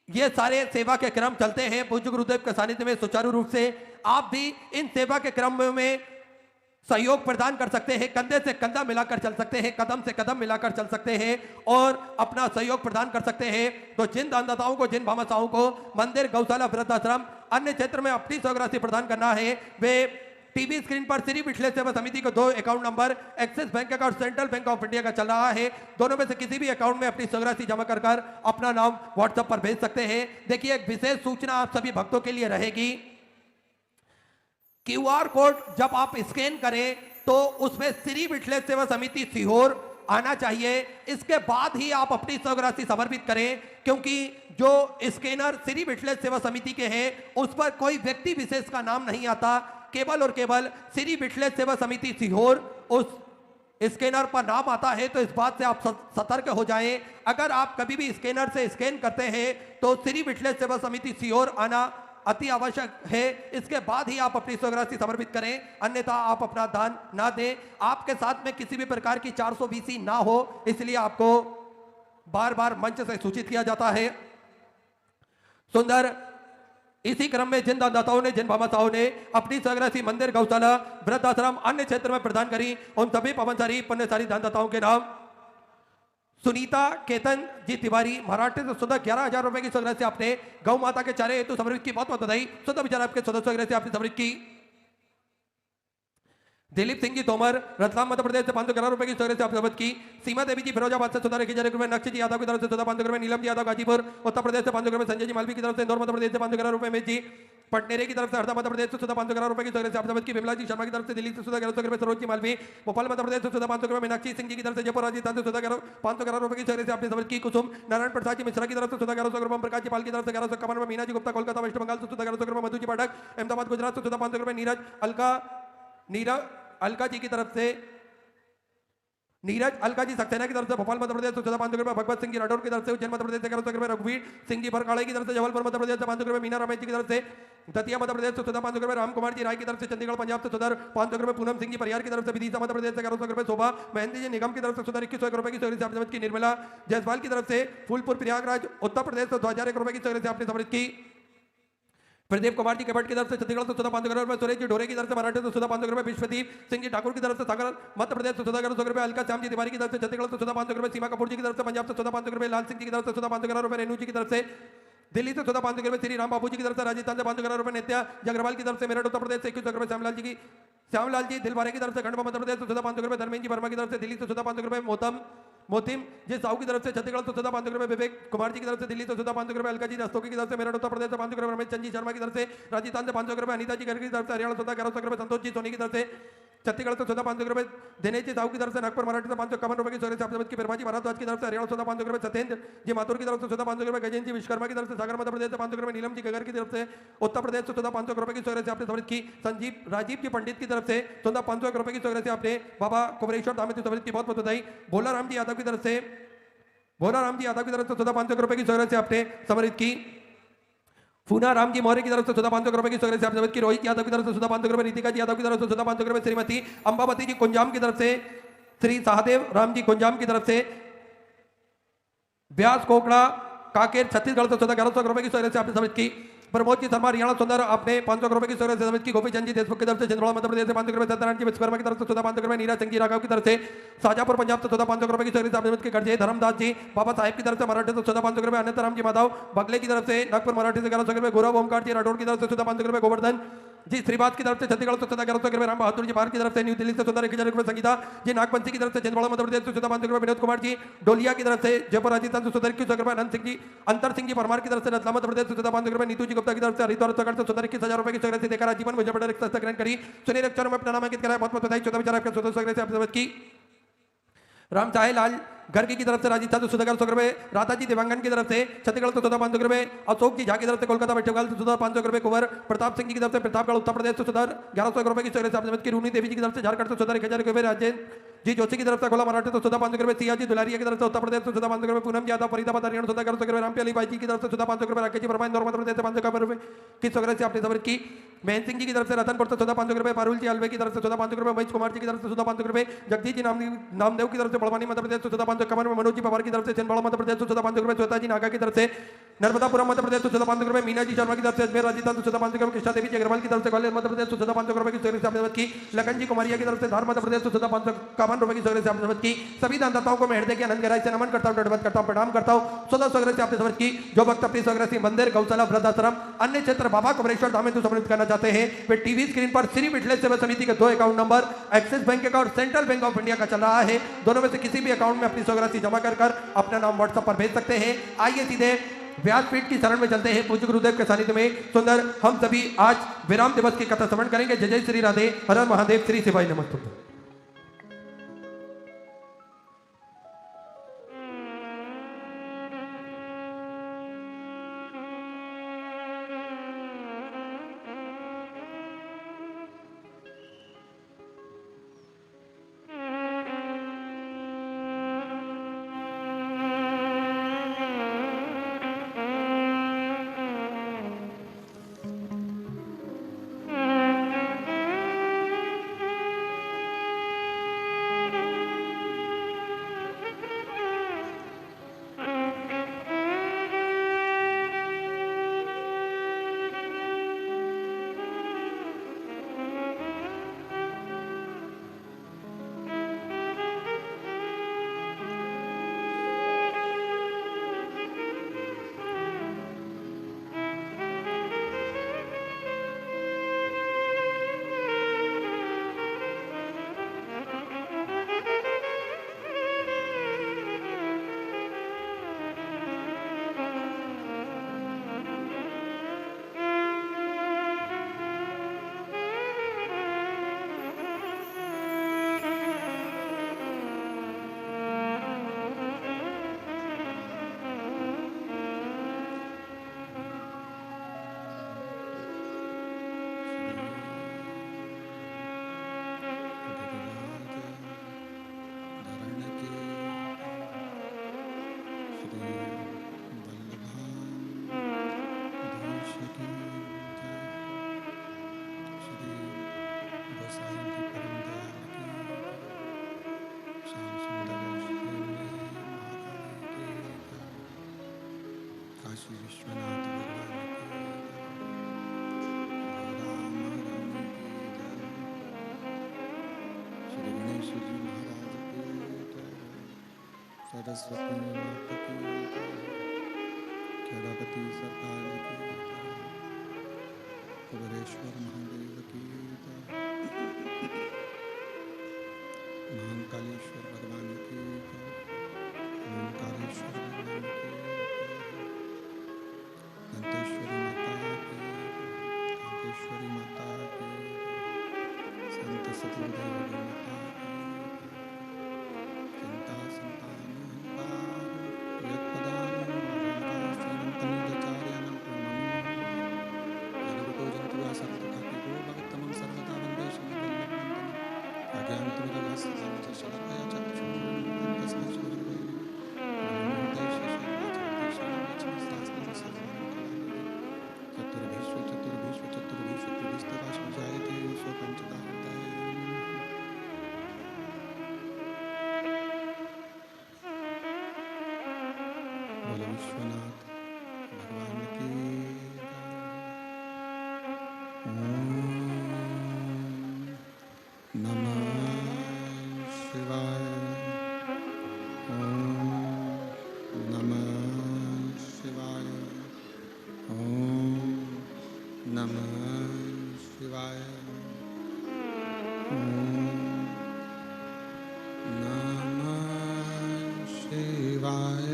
ये सारे सेवा के क्रम चलते हैं पूज्य गुरुदेव के सानिध्य में सुचारू रूप से। आप भी इन सेवा के क्रम में सहयोग प्रदान कर सकते हैं, कंधे से कंधा मिलाकर चल सकते हैं, कदम से कदम मिलाकर चल सकते हैं और अपना सहयोग प्रदान कर सकते हैं। तो जिन दानदाताओं को, जिन भामाशाहों को मंदिर, गौशाला, वृद्धाश्रम, अन्य क्षेत्र में अपनी सहयोग राशि प्रदान करना है, वे टीवी स्क्रीन पर श्री विठलेश्वर सेवा समिति को 2 अकाउंट नंबर एक्सिस बैंक का और सेंट्रल बैंक ऑफ इंडिया का चल रहा है, दोनों में से किसी भी अकाउंट में अपनी सहयोग राशि जमा कर अपना नाम व्हाट्सएप पर भेज सकते हैं। देखिए, एक विशेष सूचना आप सभी भक्तों के लिए रहेगी। QR कोड जब आप स्कैन करें तो उसमें श्री विठलेश्वर सेवा समिति सीहोर आना चाहिए। इसके बाद ही आप अपनी सहयोग राशि समर्पित करें, क्योंकि जो स्कैनर श्री विठलेश्वर सेवा समिति के हैं उस पर कोई व्यक्ति विशेष का नाम नहीं आता, केवल और केवल श्री विठलेश्वर सेवा समिति सीहोर उस स्कैनर पर नाम आता है। तो इस बात से आप सतर्क हो जाएं। अगर आप कभी भी स्कैनर से स्कैन करते हैं तो श्री विठलेश्वर सेवा समिति सीहोर आना अति आवश्यक है। इसके बाद ही आप अपनी सहयोग राशि समर्पित करें, अन्यथा आप अपना दान ना दें। आपके साथ में किसी भी प्रकार की 420 ना हो, इसलिए आपको बार बार मंच से सूचित किया जाता है। सुंदर इसी क्रम में जिन दानदाताओं ने, जिन भामाशाहों ने अपनी सहयोग राशि मंदिर, गौशाला, वृद्धाश्रम, अन्य क्षेत्र में प्रदान करी, उन सभी पवनसारी, पुण्यसारी दानदाताओं के नाम सुनीता केतन जी तिवारी, महाराष्ट्र से सुधा 11,000 रुपए की सहयोग राशि आपने गौ माता के चारे हेतु समर्पित की। बहुत बहुत बधाई। सुधा विचार आपके सदस्यों से आपने समर्पित की। दिलीप सिंह जी तोमर, रतलाम मध्य प्रदेश से 511 रुपए की सहयोग राशि आपने समर्पित की। सीमा देवी जी फिरोजाबाद से सुधा 1,000 रुपए, नक्श जी यादव की तरफ से सुधा 500 रुपए, नीलम जी यादव गाजीपुर उत्तर प्रदेश से 500 रुपए, संजय जी मालवी की तरफ से इंदौर मध्य प्रदेश से 511 रुपए, में जी पटनेरे की तरफ से हरदा मध्य प्रदेश से सुधा 511 रुपए की सहयोग राशि आपने समर्पित की। विमला जी शर्मा की तरफ से दिल्ली से सुधा 1100 रुपए, सरोज जी मालवी भोपाल मध्य प्रदेश से सुधा 500 रुपए, मीनाक्षी सिंह जी की तरफ से जयपुर राजस्थान से सुधा 511 रुपए की सहयोग राशि आपने समर्पित की। कुसुम नारायण प्रसाद जी मिश्रा की तरफ से सुधा 1100 रुपए, प्रकाश जी पाल की तरफ से 1151 रुपए, मीना जी गुप्ता कोलकाता वेस्ट बंगाल से सुधा 1100 रुपए, मधु जी पाठक अहमदाबाद गुजरात से सुधा 500 रुपए, अलका जी की तरफ से नीरज अलका जी सक्सेना की तरफ से भोपाल मध्य प्रदेश से 500 रुपए, भगवत सिंह जी राठौर की तरफ से उज्जैन मध्य प्रदेश से 1100 रुपए, रघुवीर सिंह जी बरकाड़े की तरफ से जबलपुर मध्य प्रदेश से 500 रुपए, मीना रमेश जी की तरफ से दतिया मध्य प्रदेश से 500 रुपए, राम कुमार जी राय की तरफ से चंडीगढ़ पंजाब से 500 रुपए, पूनम सिंह जी परियार की तरफ से विदिशा मध्य प्रदेश से 1100 रुपए, शोभा महेंद्र जी निगम की तरफ से 2100 रुपए की सहयोग राशि आपने समर्पित की। निर्मला जायसवाल की तरफ से फूलपुर प्रयागराज उत्तर प्रदेश से 2001 रुपए की सहयोग राशि आपने समर्पित की। प्रदीप कुमार जी कपट की तरफ से छत्तीसगढ़ से सुधा 500 रुपए, सुरेश जी ढोरे की तरफ से महाराष्ट्र से सुधा 500 रुपए, विश्वदीप सिंह जी ठाकुर की तरफ से सागर मध्य प्रदेश से सुधा 1100 रुपए, अलका श्याम जी तिवारी की तरफ से छत्तीसगढ़ से सुधा 500 रुपए, सीमा कपूर जी की तरफ से पंजाब से सुधा 500 रुपए, लाल सिंह जी की तरफ से सुधा 511 रुपए, रेणु जी की तरफ से दिल्ली से सुधा 500 रुपए, श्री राम बाबू जी की तरफ से राजस्थान से 511 रुपए, नित्या जगरवाल की तरफ से मेरठ उत्तर प्रदेश से 21 रुपए, श्यामलाल जी दिलवारे की तरफ से खंडवा मध्य प्रदेश से सुधा 500 रुपए, धर्मेंद्र जी वर्मा की तरफ से दिल्ली से सुधा 500 रुपए, मोतिम जी साहू की तरफ से छत्तीसगढ़ से सुधा 500 रुपए, विवेक कुमार जी की तरफ से दिल्ली से सुधा 500 रुपए, अलका जी रस्तोगी की तरफ से मेरठ उत्तर प्रदेश से 500 रुपए, रमेश चंद जी शर्मा की तरफ से राजस्थान से 500 रुपए, अनिता जी गर्ग की तरफ से हरियाणा सुधा 1100 रुपए, संतोष जी सोनी की तरफ से छत्तीसगढ़ से सुधा 500 रुपए, दिनेश जी साहू की तरफ से नागपुर महाराष्ट्र से 551 रुपए की सहयोग राशि आपने समर्पित की। बिरबाजी भारद्वाज की तरफ से हरियाणा सुधा 500 रुपए, सत्येंद्र जी माथुर की तरफ से सुधा 500 रुपए, गजेंद्र जी विश्वकर्मा की तरफ से सागर मध्य प्रदेश से 500 रुपए, नीलम जी गगर की तरफ से उत्तर प्रदेश से सुधा 500 रुपए की सहयोग राशि आपने समर्पित की। राजीव जी पंडित की तरफ से सुधा 500 रुपए की सहयोग राशि आपने बाबा कुबरेश्वर धाम में समर्पित की। बहुत बहुत बधाई। भोला राम जी यादव की तरफ से सुधा 500 रुपए की सहयोग राशि आपने समर्पित की। फूना राम जी मौर्य की तरफ से सुधा 500 रुपए की सहयोग राशि आपने समर्पित की। रोहित यादव की तरफ से सुधा 500 रुपए, रितिका जी यादव की तरफ से सुधा 500 रुपए, श्रीमती अंबावती जी कुंजाम की तरफ से, श्री सहदेव राम जी कुंजाम की तरफ से, व्यास कोकड़ा काकेर छत्तीसगढ़ से सुधा 1100 रुपए की सहयोग राशि आपने समर्पित की। प्रमोद जी शर्मा हरियाणा सुंदर अपने 500 रुपए की सहूलियत से की गोपी चंद जी देशमुख की तरफ से छिंदवाड़ा मध्य प्रदेश से 500 रुपए, सत्यनारायण जी विश्वकर्मा की तरफ से 500 रुपए, नीरा सिंह जी राघव की तरफ से शाजापुर पंजाब से 500 रुपए की सहूलियत के गर्जे, धर्मदास जी बाबा साहेब की तरफ से मराठी से 500 रुपए, अनंत राम जी माधव बगले की तरफ से नागपुर मराठी से 1100 रुपए, गौरव ओमकार जी राठौर की तरफ से 500 रुपए, गोवर्धन जी श्रीवास की तरफ से छत्तीसगढ़ से 1100 रुपए, राम बहादुर जी बाहर की तरफ से न्यू दिल्ली से 1000 रुपए, संगीता जी नागपंथी की तरफ से छिंदवाड़ा मध्य प्रदेश से 500 रुपए, विनोद कुमार जी डोलिया की तरफ से जयपुर राजस्थान से 21 रुपए, अनंत सिंह जी अंतर सिंह जी परमार की तरफ से रतलाम मध्य प्रदेश से 500 रुपए, नीतू जी गुप्ता की तरफ से हरिद्वार उत्तराखंड से 21,000 रुपए की सहूलियत देकर आजीवन मुजफ्फरनगर एक्सप्रेस ग्रहण करी। सुनील अक्षर में अपना नाम अंकित कराया, बहुत बहुत बधाई। 14 विचार आपके से आप की राम चाहे लाल गर्ग की तरफ से राजस्थान से 100 रुपए, राधा जी देवांगन की तरफ से छत्तीसगढ़ से 500 रुपए, अशोक जी झा की तरफ से कोलकाता बैठकल से 500 रुपए, कुंवर प्रताप सिंह जी की तरफ से प्रतापगढ़ उत्तर प्रदेश से 1100 रुपए की सहूलियत की, रूनी देवी जी की तरफ से झारखंड से 1000 रुपए, राजेंद्र जी जोशी की तरफ से गोला मराठी तो 500 रुपए, सिया जी दुलारिया की तरफ से उत्तर प्रदेश से 500 रुपए, पूनम यादव फरीदाबाद हरियाणा 1100 रुपए, रामपी अली बाई जी की तरफ से 500 रुपए, राकेश जी परमार इंदौर मध्य प्रदेश से 500 रुपए की सहूलियत से आपने सबर की, महेंद्र सिंह जी की तरफ से रतनपुर से 500 रुपए, पारुल जी अलवे की तरफ से 500 रुपए, महेश कुमार जी की तरफ से 500 रुपए, जगदीश जी नामदेव की तरफ से बड़वानी मध्य प्रदेश से 500, कमर में मनोज जी पवार की तरफ से छिंदवाड़ा मध्य प्रदेश से 500 रुपए, श्वेता जी नागा की तरफ से नर्मदापुरम मध्य प्रदेश से 500 रुपए, मीना जी शर्मा की तरफ से अजमेर राजस्थान से 500 रुपए, कृष्णा देवी जी अग्रवाल की तरफ से ग्वालियर मध्य प्रदेश से 500 रुपए की सहूलियत से आपने की, लखन जी कुमारिया की तरफ से धार मध्य प्रदेश से 551 रुपए की सहूलियत से आपने की। सभी दानदाताओं को मैं हृदय के आनंद गहराई से नमन करता हूं, दंडवत करता हूं, प्रणाम करता हूं। 16 सौ से आपने समझ की जो भक्त अपनी स्वग्रसी मंदिर, गौशाला, वृद्धाश्रम, अन्य क्षेत्र बाबा कुमरेश्वर धाम में समर्पित करना चाहते हैं, वे टीवी स्क्रीन पर श्री मिथिलेश सेवा समिति के 2 account number axis bank account, central bank of India का चल रहा है, दोनों में से किसी भी अकाउंट में अपनी स्वग्रसी जमा कर अपना नाम व्हाट्सएप पर भेज सकते हैं। आइए सीधे व्यासपीठ की शरण में चलते हैं। पूज्य गुरुदेव के सानिध्य में सुंदर हम सभी आज विराम दिवस की कथा श्रवण करेंगे। जय जय श्री राधे, हर हर महादेव, श्री शिवाय नमस्तुभ्यं। सरस्वती माता की गणपति सरकार की कुबेरेश्वर महादेव की महाकालेश्वर भगवान की ओंकारेश्वर भगवान की दंतेश्वरी माता की कांकेश्वरी माता की संत सती देवी माता की चिंता संतान विश्वनाथ भगवान की शिवाय ओम नमः शिवाय ओम नमः शिवाय ओम नमः शिवाय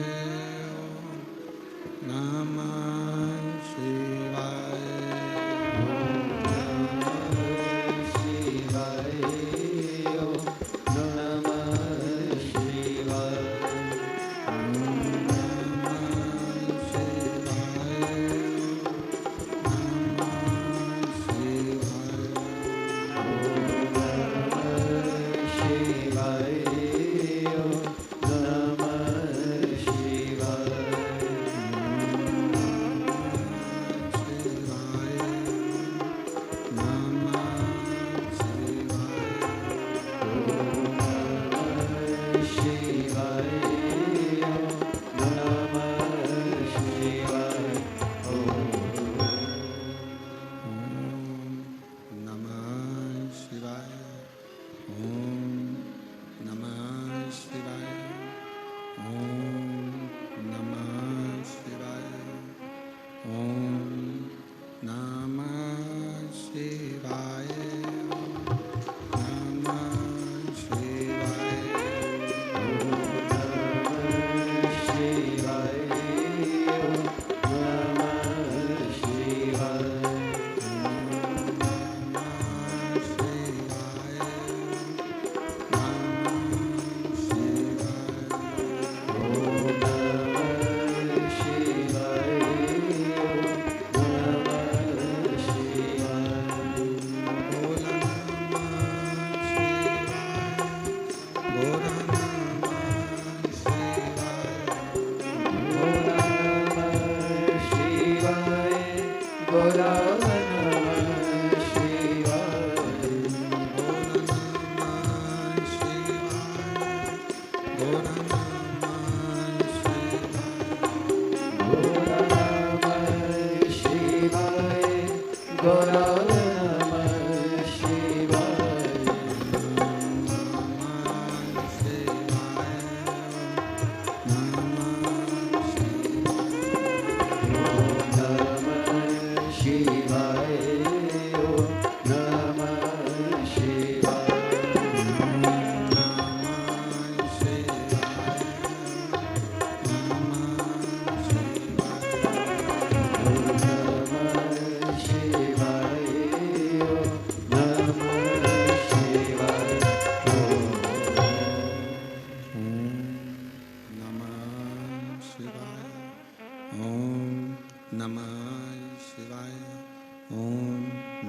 ओम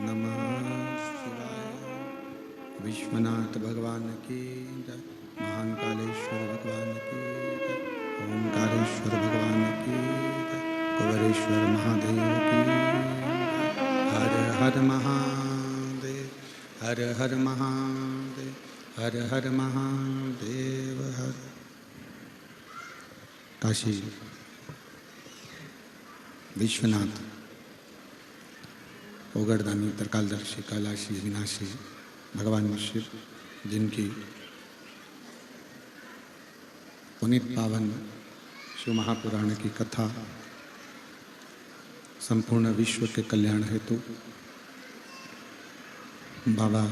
नमः शिवाय विश्वनाथ भगवान की जय, महान कालेश्वर भगवान की जय, ओंकारेश्वर भगवान की जय, कुंवरेश्वर महादेव की जय। हर हर महादेव, हर हर महादेव, हर हर महादेव। हर काशी विश्वनाथ ओगरदानी त्रिकालदर्शी कैलाशी विनाशी भगवान शिव, जिनकी पुनीत पावन शिव महापुराण की कथा संपूर्ण विश्व के कल्याण हेतु बाबा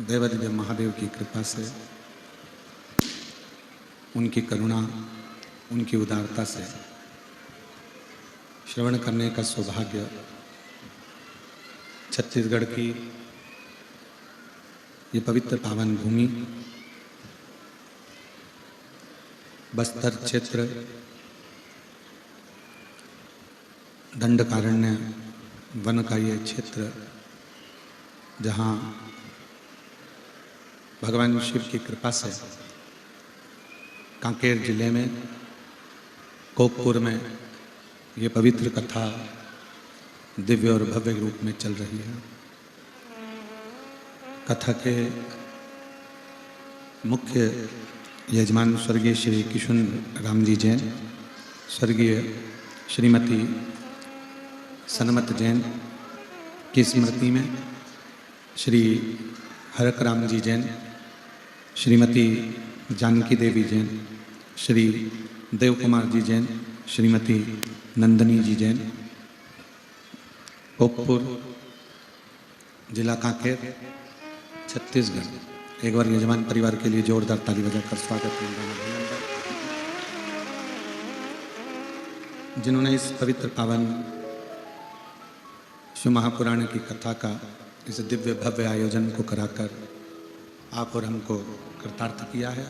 देवादिदेव महादेव की कृपा से, उनकी करुणा, उनकी उदारता से श्रवण करने का सौभाग्य छत्तीसगढ़ की ये पवित्र पावन भूमि बस्तर क्षेत्र दंडकारण्य वन का ये क्षेत्र, जहाँ भगवान शिव की कृपा से कांकेर जिले में कोकपुर में ये पवित्र कथा दिव्य और भव्य रूप में चल रही है। कथा के मुख्य यजमान स्वर्गीय श्री किशुन राम जी जैन, स्वर्गीय श्रीमती सनमत जैन की स्मृति में श्री हरकराम जी जैन, श्रीमती जानकी देवी जैन, श्री देव कुमार जी जैन, श्रीमती नंदनी जी जैन, कोकपुर, जिला कांकेर, छत्तीसगढ़। एक बार यजमान परिवार के लिए जोरदार ताली बजाकर स्वागत अभिनंदन। जिन्होंने इस पवित्र पावन शिव महापुराण की कथा का इस दिव्य भव्य आयोजन को कराकर आप और हमको कृतार्थ किया है।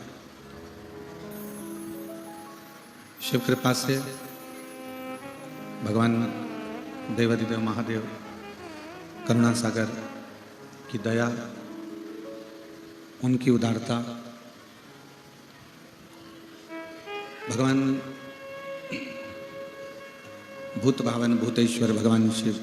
शिव कृपा से भगवान देवाधिदेव महादेव करुणा सागर की दया, उनकी उदारता, भगवान भूत भावन भूतेश्वर भगवान शिव